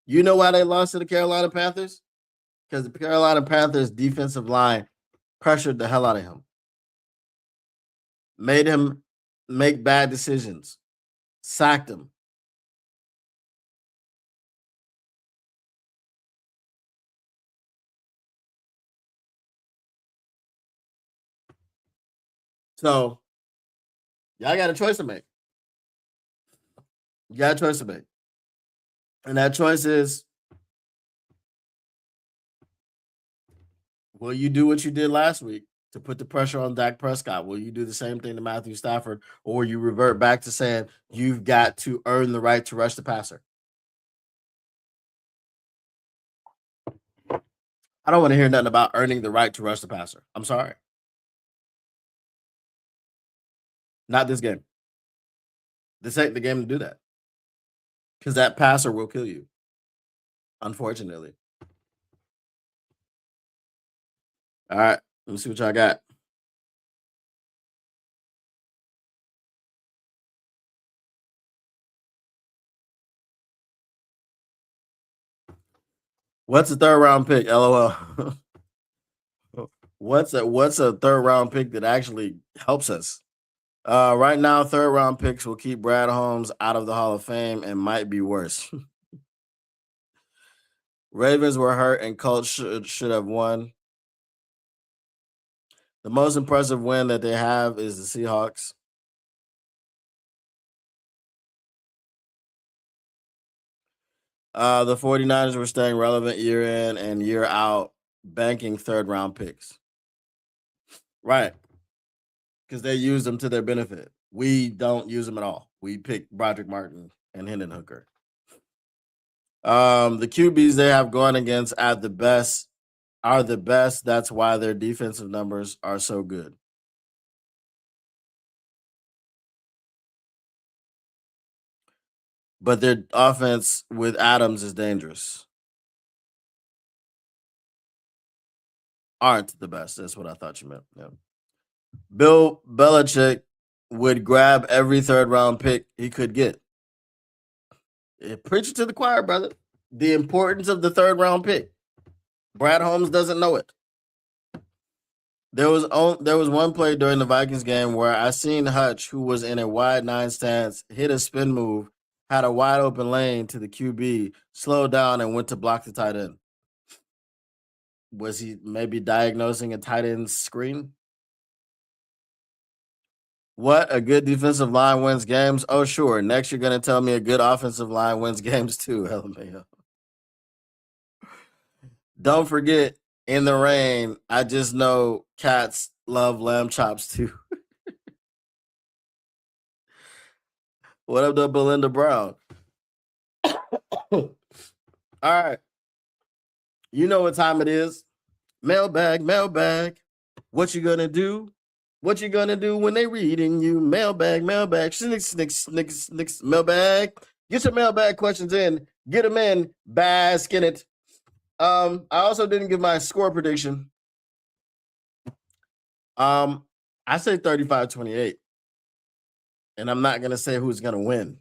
you know why they lost to the Carolina Panthers? Because the Carolina Panthers defensive line pressured the hell out of him, made him make bad decisions, sacked him. So, y'all got a choice to make. You got a choice to make. And that choice is, will you do what you did last week to put the pressure on Dak Prescott? Will you do the same thing to Matthew Stafford? Or you revert back to saying you've got to earn the right to rush the passer? I don't want to hear nothing about earning the right to rush the passer. I'm sorry. Not this game. This ain't the game to do that. Because that passer will kill you. Unfortunately. All right. Let me see what y'all got. What's a third round pick? LOL. What's a third round pick that actually helps us? Right now, third round picks will keep Brad Holmes out of the Hall of Fame and might be worse. Ravens were hurt and Colts should have won. The most impressive win that they have is the Seahawks. The 49ers were staying relevant year in and year out, banking third round picks. Right. Because they use them to their benefit. We don't use them at all. We pick Broderick Martin and Hendon Hooker. The QBs they have gone against are the best. That's why their defensive numbers are so good. But their offense with Adams is dangerous. Aren't the best. That's what I thought you meant. Yeah. Bill Belichick would grab every third round pick he could get. Preach it to the choir, brother. The importance of the third round pick. Brad Holmes doesn't know it. There was one play during the Vikings game where I seen Hutch, who was in a wide 9 stance, hit a spin move, had a wide open lane to the QB, slowed down and went to block the tight end. Was he maybe diagnosing a tight end screen? What? A good defensive line wins games? Oh, sure. Next, you're going to tell me a good offensive line wins games too. LMAO. Don't forget, in the rain, I just know cats love lamb chops too. What up to Belinda Brown? All right. You know what time it is. Mailbag. What you gonna do? What you gonna do when they reading you? Mailbag. Snicks. Mailbag. Get your mailbag questions in. Get them in. Bask in it. I also didn't give my score prediction. I say 35-28. And I'm not going to say who's going to win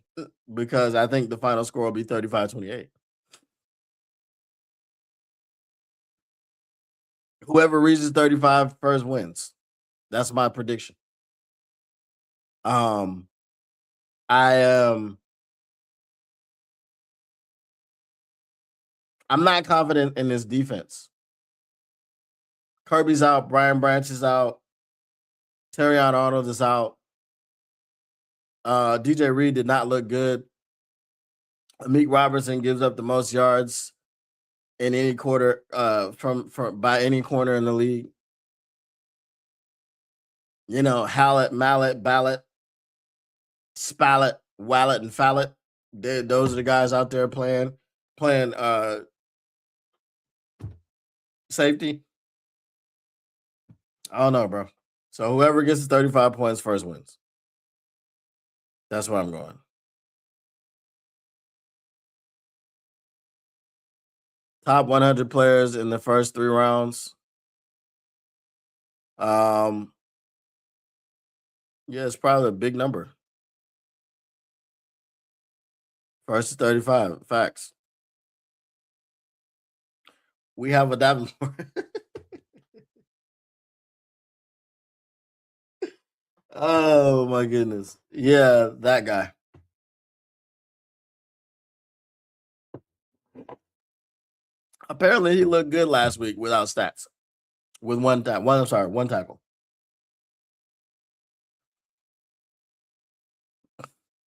because I think the final score will be 35-28. Whoever reaches 35 first wins. That's my prediction. I am I'm not confident in this defense. Kirby's out, Brian Branch is out, Terrion Arnold is out. DJ Reed did not look good. Amik Robertson gives up the most yards in any quarter from by any corner in the league. You know, Hallett, Mallet, Ballot, Spallett, Wallet, and Fallett. Those are the guys out there playing safety. I don't know, bro. So whoever gets 35 points first wins. That's where I'm going. Top 100 players in the first 3 rounds. Yeah, it's probably a big number. First to 35. Facts. We have a Davenport. Oh my goodness. Yeah, that guy. Apparently he looked good last week without stats. With one tackle.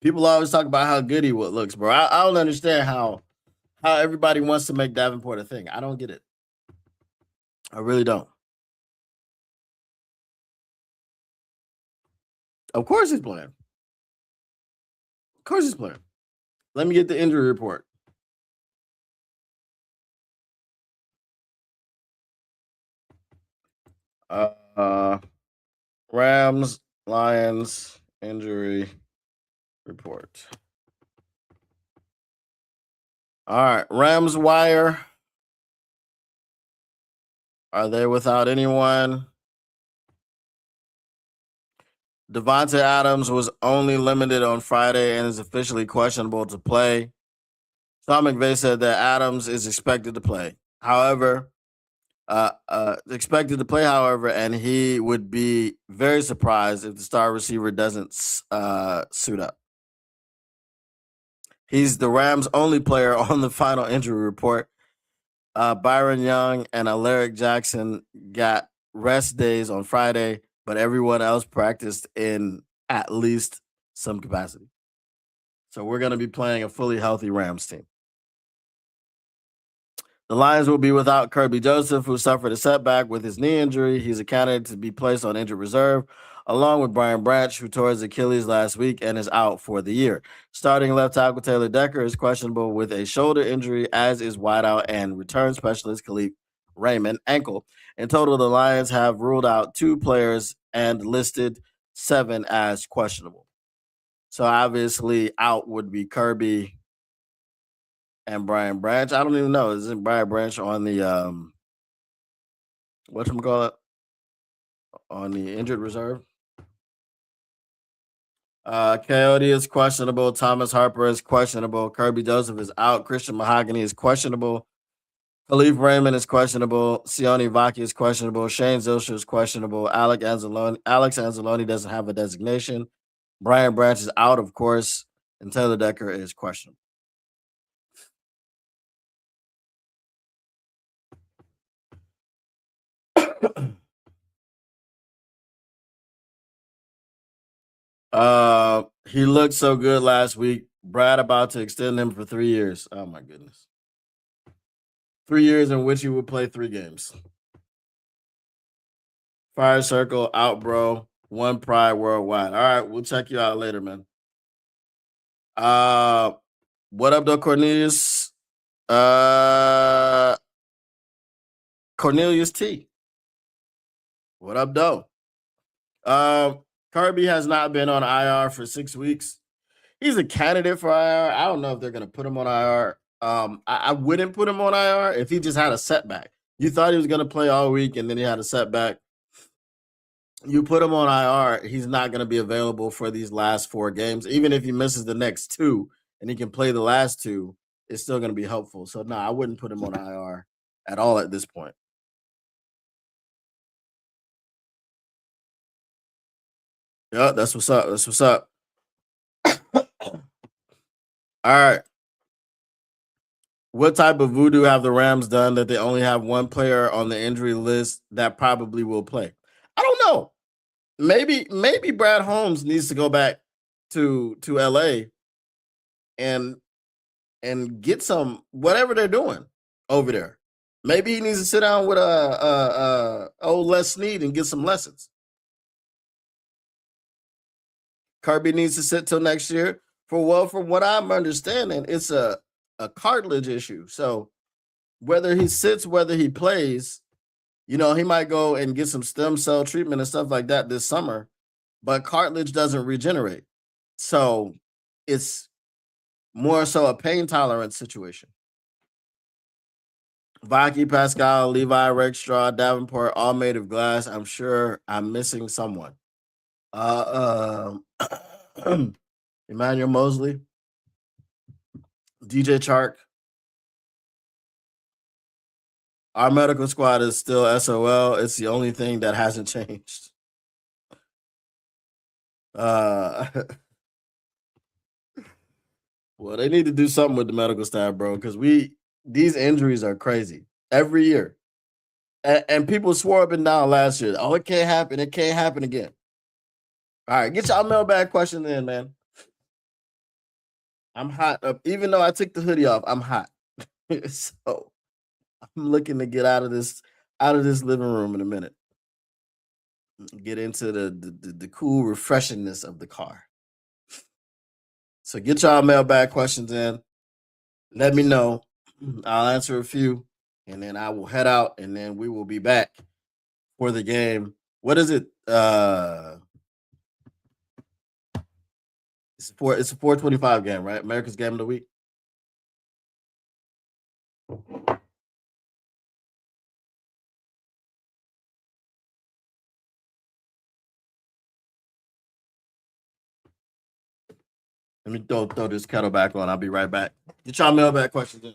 People always talk about how good he looks, bro. I don't understand how everybody wants to make Davenport a thing. I don't get it. I really don't. Of course he's playing. Of course he's playing. Let me get the injury report. Rams, Lions, injury report. All right, Rams wire. Are they without anyone? Devontae Adams was only limited on Friday and is officially questionable to play. Sean McVay said that Adams is expected to play. However, and he would be very surprised if the star receiver doesn't suit up. He's the Rams' only player on the final injury report. Byron Young and Alaric Jackson got rest days on Friday, but everyone else practiced in at least some capacity. So we're going to be playing a fully healthy Rams team. The Lions will be without Kirby Joseph, who suffered a setback with his knee injury. He's a candidate to be placed on injured reserve, along with Brian Branch, who tore his Achilles last week and is out for the year. Starting left tackle Taylor Decker is questionable with a shoulder injury, as is wideout and return specialist Khalif Raymond ankle. In total, the Lions have ruled out 2 players and listed 7 as questionable. So obviously out would be Kirby and Brian Branch. I don't even know. Isn't Brian Branch on the whatchamacallit? On the injured reserve? Coyote is questionable. Thomas Harper is questionable. Kirby Joseph is out. Christian Mahogany is questionable. Khalif Raymond is questionable. Sione Vaki is questionable. Shane Zilcher is questionable. Alex Anzalone doesn't have a designation. Brian Branch is out, of course. And Taylor Decker is questionable. He looked so good last week. Brad about to extend him for 3 years. Oh my goodness. 3 years in which he would play 3 games. Fire Circle, out, bro. One Pride Worldwide. All right, we'll check you out later, man. What up, though, Cornelius? Cornelius T. What up, though? Kirby has not been on IR for 6 weeks. He's a candidate for IR. I don't know if they're gonna put him on IR. I wouldn't put him on IR if he just had a setback. You thought he was gonna play all week and then he had a setback. You put him on IR, he's not gonna be available for these last 4 games. Even if he misses the next 2 and he can play the last 2, it's still gonna be helpful. So no, I wouldn't put him on IR at all at this point. Yeah, that's what's up. That's what's up. All right. What type of voodoo have the Rams done that they only have one player on the injury list that probably will play? I don't know. Maybe Brad Holmes needs to go back to LA and get some whatever they're doing over there. Maybe he needs to sit down with old Les Snead and get some lessons. Kirby needs to sit till next year. From what I'm understanding, it's a cartilage issue. So whether he sits, whether he plays, he might go and get some stem cell treatment and stuff like that this summer, but cartilage doesn't regenerate. So it's more so a pain tolerance situation. Vaki, Pascal, Levi, Rexstraw, Davenport, all made of glass. I'm sure I'm missing someone. Emmanuel Mosley, DJ Chark. Our medical squad is still SOL. It's the only thing that hasn't changed. Well, they need to do something with the medical staff, bro, because these injuries are crazy every year. And people swore up and down last year. Oh, it can't happen. It can't happen again. All right, get y'all mailbag question in, man. I'm hot. Even though I took the hoodie off, I'm hot. So I'm looking to get out of this living room in a minute. Get into the cool refreshingness of the car. So get y'all mailbag questions in. Let me know. I'll answer a few, and then I will head out, and then we will be back for the game. What is it? It's a 4:25 game, right? America's game of the week. Let me throw this kettle back on. I'll be right back. Get y'all mailbag questions in.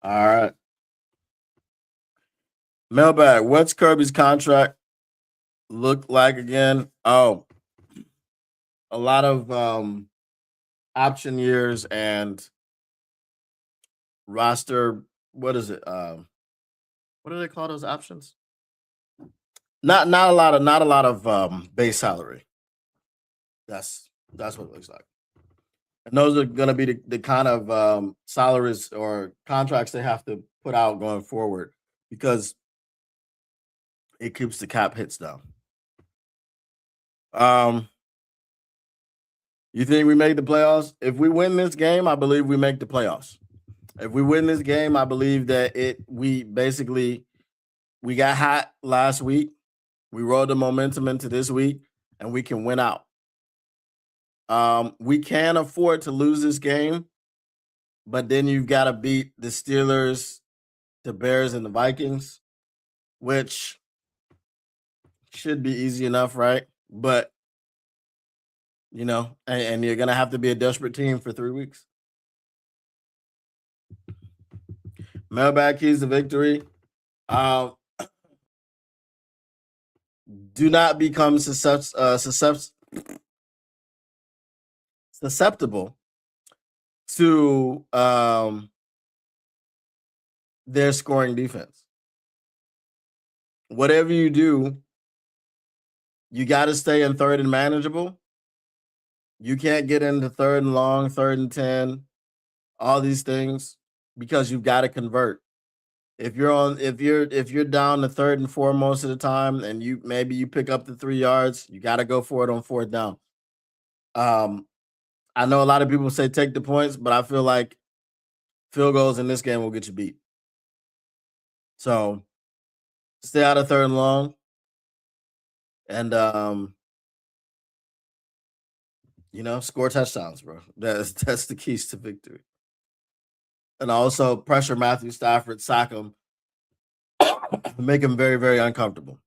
All right. Mailbag. What's Kirby's contract look like again? Oh, a lot of option years and roster. What is it? What do they call those options? Not a lot of base salary. That's what it looks like. And those are going to be the kind of salaries or contracts they have to put out going forward because it keeps the cap hits down. Um, You think we make the playoffs? If we win this game, I believe we make the playoffs. If we win this game, I believe that we got hot last week. We rode the momentum into this week, and we can win out. We can afford to lose this game, but then you've got to beat the Steelers, the Bears, and the Vikings, which should be easy enough, right? But and you're gonna have to be a desperate team for 3 weeks. Mailbag keys to victory. Do not become susceptible to their scoring defense. Whatever you do, you got to stay in third and manageable. You can't get into third and long, third and 10, all these things, because you've got to convert. If you're down to third and 4 most of the time, and you pick up the 3 yards, you got to go for it on fourth down. I know a lot of people say take the points, but I feel like field goals in this game will get you beat. So stay out of third and long, and score touchdowns, bro. That's the keys to victory. And also pressure Matthew Stafford, sack him, make him very, very uncomfortable.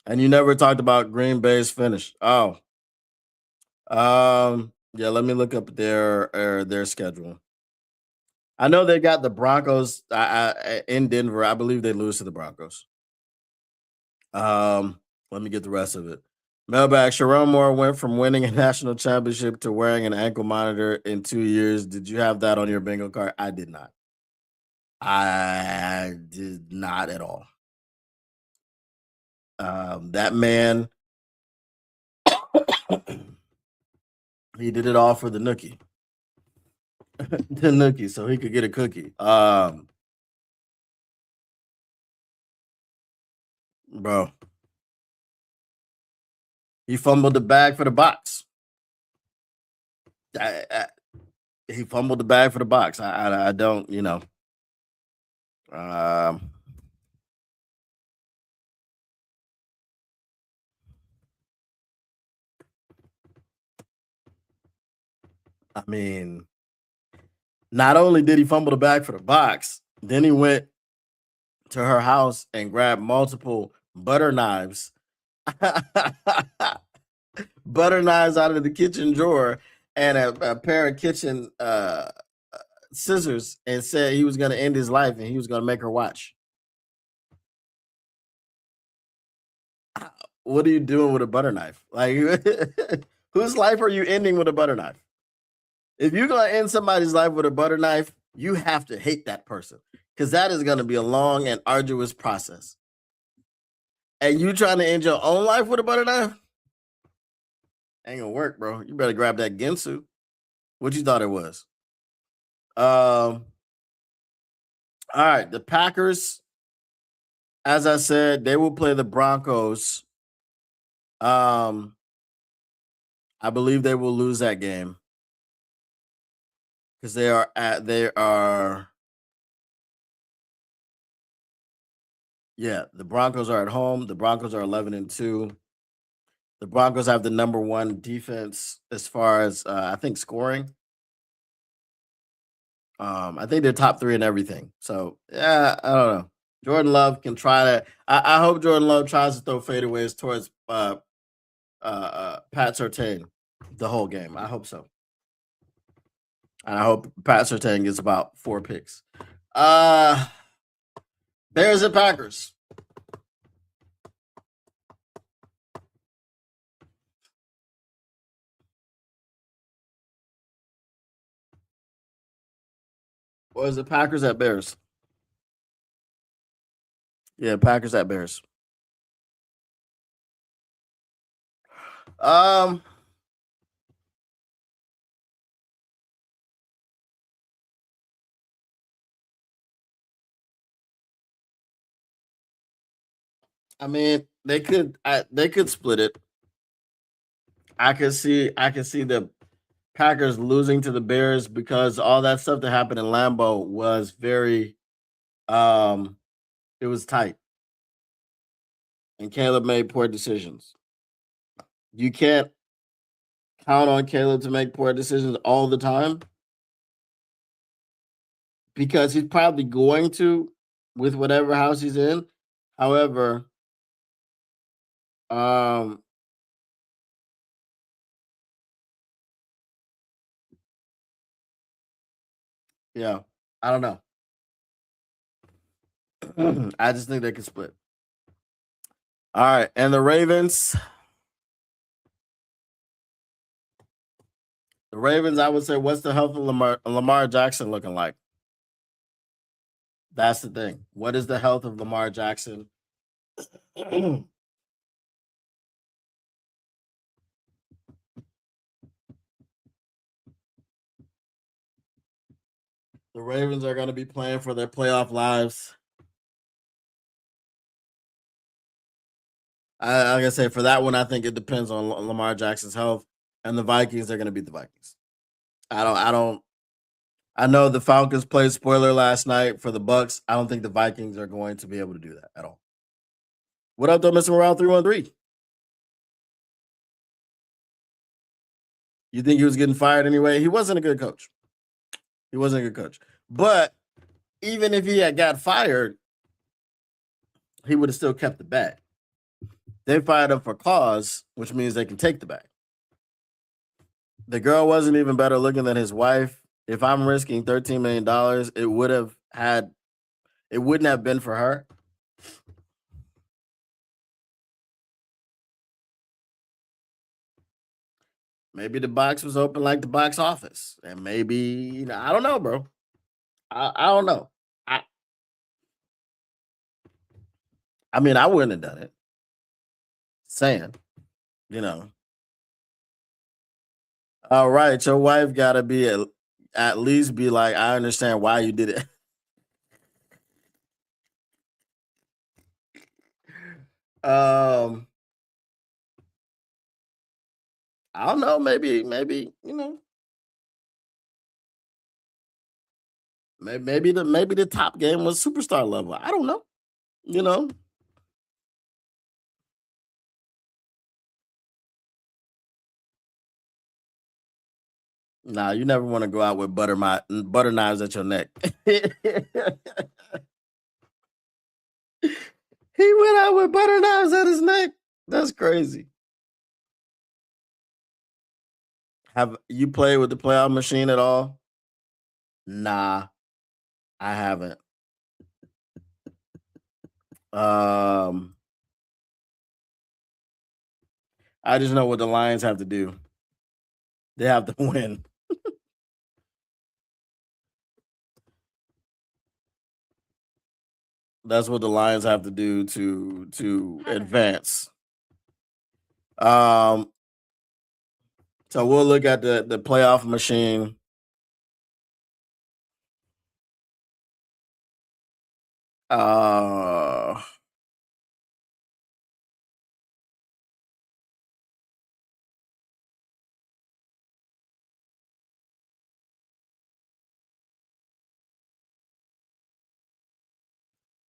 And you never talked about Green Bay's finish. Oh, yeah. Let me look up their schedule. I know they got the Broncos in Denver. I believe they lose to the Broncos. Let me get the rest of it. Mailbag, Sharon Moore went from winning a national championship to wearing an ankle monitor in 2 years. Did you have that on your bingo card? I did not. I did not at all. That man, he did it all for the nookie. The nookie, so he could get a cookie. Bro. He fumbled the bag for the box. He fumbled the bag for the box. I don't, I mean, not only did he fumble the bag for the box, then he went to her house and grabbed multiple butter knives. Butter knives out of the kitchen drawer and a pair of kitchen scissors, and said he was going to end his life and he was going to make her watch. What are you doing with a butter knife? Like, whose life are you ending with a butter knife? If you're going to end somebody's life with a butter knife, you have to hate that person, because that is going to be a long and arduous process. And you trying to end your own life with a butter knife? Ain't gonna work, bro. You better grab that Ginsu. What you thought it was? All right, the Packers, as I said, they will play the Broncos. I believe they will lose that game because they are the Broncos are at home. The Broncos are 11-2. The Broncos have the number 1 defense as far as I think scoring. I think they're top 3 in everything. So yeah, I don't know. Jordan Love can try to. I hope Jordan Love tries to throw fadeaways towards Pat Surtain the whole game. I hope so. And I hope Pat Surtain gets about 4 picks. Bears and Packers. Or is it Packers at Bears? Yeah, Packers at Bears. I mean, they could split it. I can see the Packers losing to the Bears because all that stuff that happened in Lambeau was very it was tight. And Caleb made poor decisions. You can't count on Caleb to make poor decisions all the time because he's probably going to with whatever house he's in. However, um yeah, I don't know. I just think they can split. All right, and the Ravens. The Ravens, I would say, what's the health of Lamar Jackson looking like? That's the thing. What is the health of Lamar Jackson? The Ravens are going to be playing for their playoff lives. Like I say, for that one, I think it depends on Lamar Jackson's health. And the Vikings are going to beat the Vikings. I know the Falcons played spoiler last night for the Bucks. I don't think the Vikings are going to be able to do that at all. What up, though, Mr. Morale 313? You think he was getting fired anyway? He wasn't a good coach. He wasn't a good coach. But even if he had got fired, he would have still kept the bag. They fired him for cause, which means they can take the bag. The girl wasn't even better looking than his wife. If I'm risking $13 million, it wouldn't have been for her. Maybe the box was open like the box office. And maybe, I don't know, bro. I don't know. I mean, I wouldn't have done it. Saying, All right, your wife gotta be at least be like, I understand why you did it. I don't know. Maybe maybe the top game was superstar level. I don't know. You know, nah, you never want to go out with butter knives at your neck. He went out with butter knives at his neck. That's crazy. Have you played with the playoff machine at all? Nah, I haven't. Um, I just know what the Lions have to do. They have to win. That's what the Lions have to do to advance. Um, so we'll look at the playoff machine. Uh,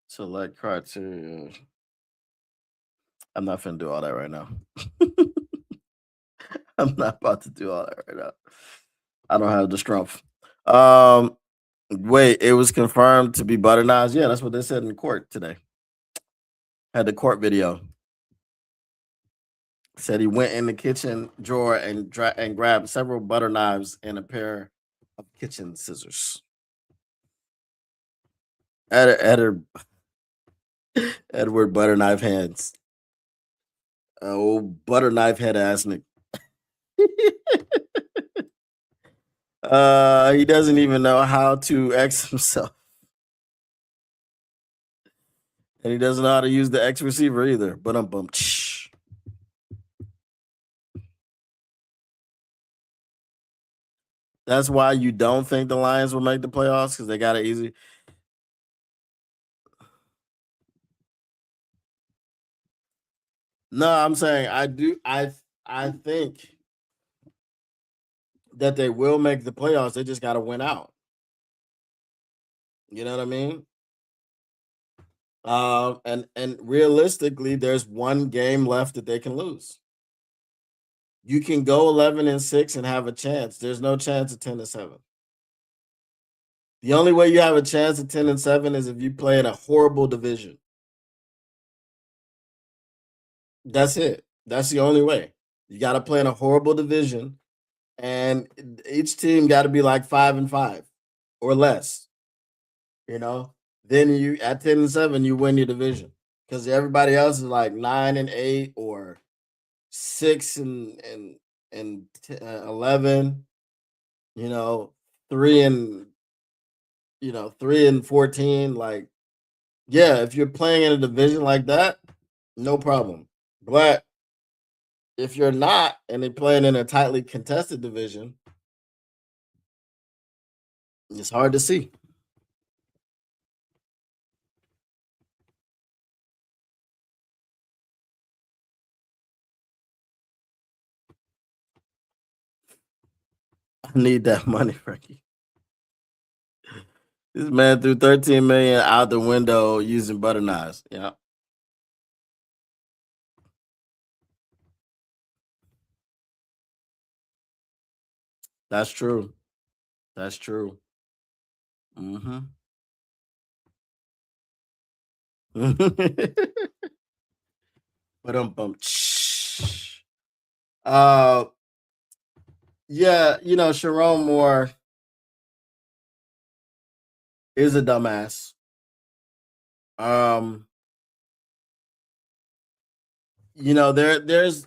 select criteria. I'm not finna do all that right now. I'm not about to do all that right now. I don't have the strength. Wait, it was confirmed to be butter knives. Yeah, that's what they said in court today. Had the court video. Said he went in the kitchen drawer and grabbed several butter knives and a pair of kitchen scissors. Edward butter knife hands. Oh, butter knife head ass nigga. He doesn't even know how to X himself. And he doesn't know how to use the X receiver either. But I'm bumped. That's why you don't think the Lions will make the playoffs because they got it easy. No, I'm saying I do. I think that they will make the playoffs. They just got to win out. You know what I mean? And realistically, there's one game left that they can lose. You can go 11-6 and have a chance. There's no chance of 10-7. The only way you have a chance of 10-7 is if you play in a horrible division. That's it. That's the only way. You got to play in a horrible division, and each team got to be like 5-5 or less. You know, then you at 10-7, you win your division because everybody else is like 9-8 or 6-11. You know, 3-14. Like, yeah, if you're playing in a division like that, no problem. But if you're not, and they're playing in a tightly contested division, it's hard to see. I need that money, Frankie. This man threw 13 million out the window using butter knives. Yeah. That's true. That's true. Mm-hmm. But uh yeah, Sharon Moore is a dumbass.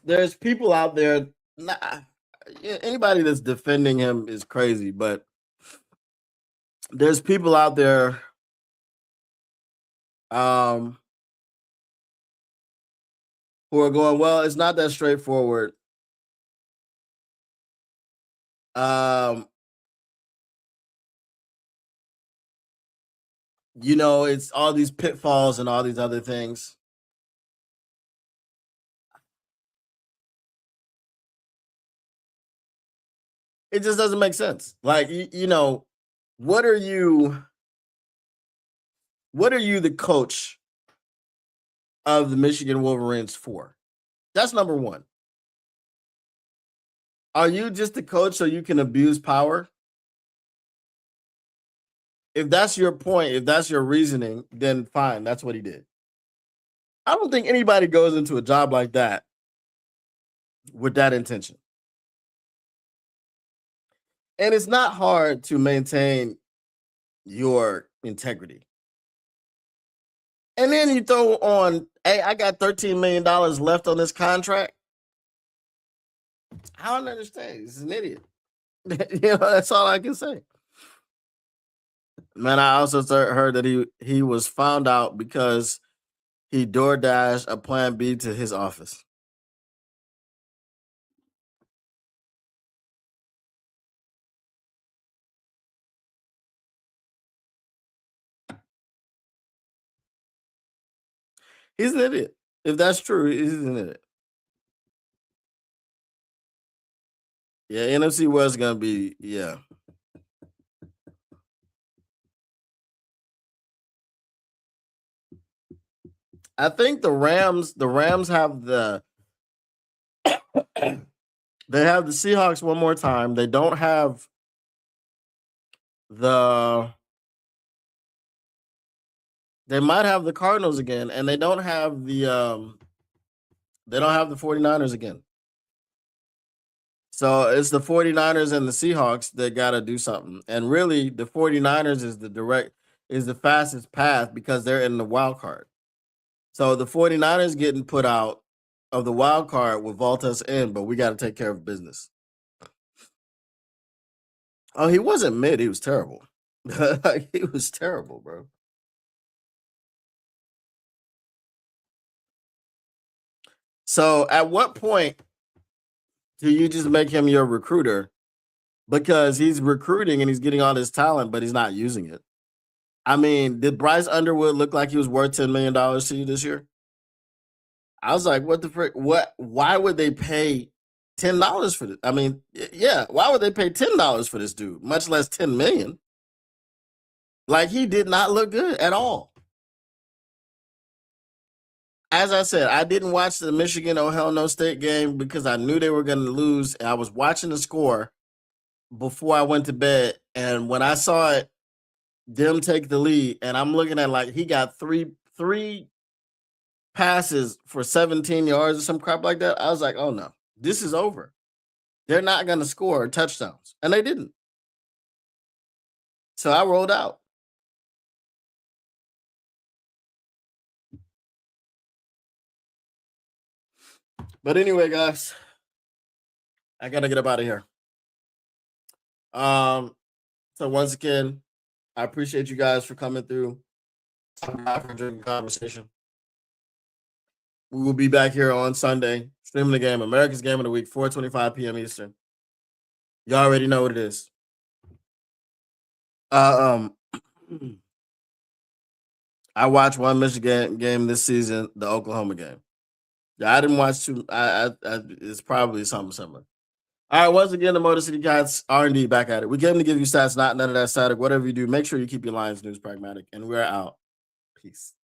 There's people out there. Anybody that's defending him is crazy, but there's people out there who are going, well, it's not that straightforward. It's all these pitfalls and all these other things. It just doesn't make sense. Like, what are you the coach of the Michigan Wolverines for? That's number one. Are you just the coach so you can abuse power? If that's your point, if that's your reasoning, then fine. That's what he did. I don't think anybody goes into a job like that with that intention. And it's not hard to maintain your integrity. And then you throw on, hey, I got $13 million left on this contract. I don't understand. He's an idiot. That's all I can say. Man, I also heard that he was found out because he DoorDashed a Plan B to his office. He's an idiot. If that's true, he's an idiot. Yeah, NFC West gonna be, yeah. I think the Rams have they have the Seahawks one more time. They don't have they might have the Cardinals again, and they don't have the 49ers again. So it's the 49ers and the Seahawks that got to do something. And really, the 49ers is the fastest path because they're in the wild card. So the 49ers getting put out of the wild card will vault us in, but we got to take care of business. Oh, he wasn't mid. He was terrible. He was terrible, bro. So at what point do you just make him your recruiter? Because he's recruiting and he's getting all this talent, but he's not using it. I mean, did Bryce Underwood look like he was worth $10 million to you this year? I was like, what the frick? Why would they pay $10 for this. I mean, yeah, why would they pay $10 for this dude, much less 10 million? Like, he did not look good at all. As I said, I didn't watch the Michigan Ohio State game because I knew they were going to lose. And I was watching the score before I went to bed. And when I saw it, them take the lead, and I'm looking at like he got three passes for 17 yards or some crap like that. I was like, oh no, this is over. They're not going to score touchdowns. And they didn't. So I rolled out. But anyway, guys, I got to get up out of here. So once again, I appreciate you guys for coming through, for enjoying the conversation. We will be back here on Sunday, streaming the game, America's Game of the Week, 4:25 p.m. Eastern. You already know what it is. I watched one Michigan game this season, the Oklahoma game. Yeah, I didn't watch two. It's probably something similar. All right, once again, the Motor City Cats R&D back at it. We came to give you stats, not none of that static. Whatever you do, make sure you keep your lines news pragmatic, and we're out. Peace.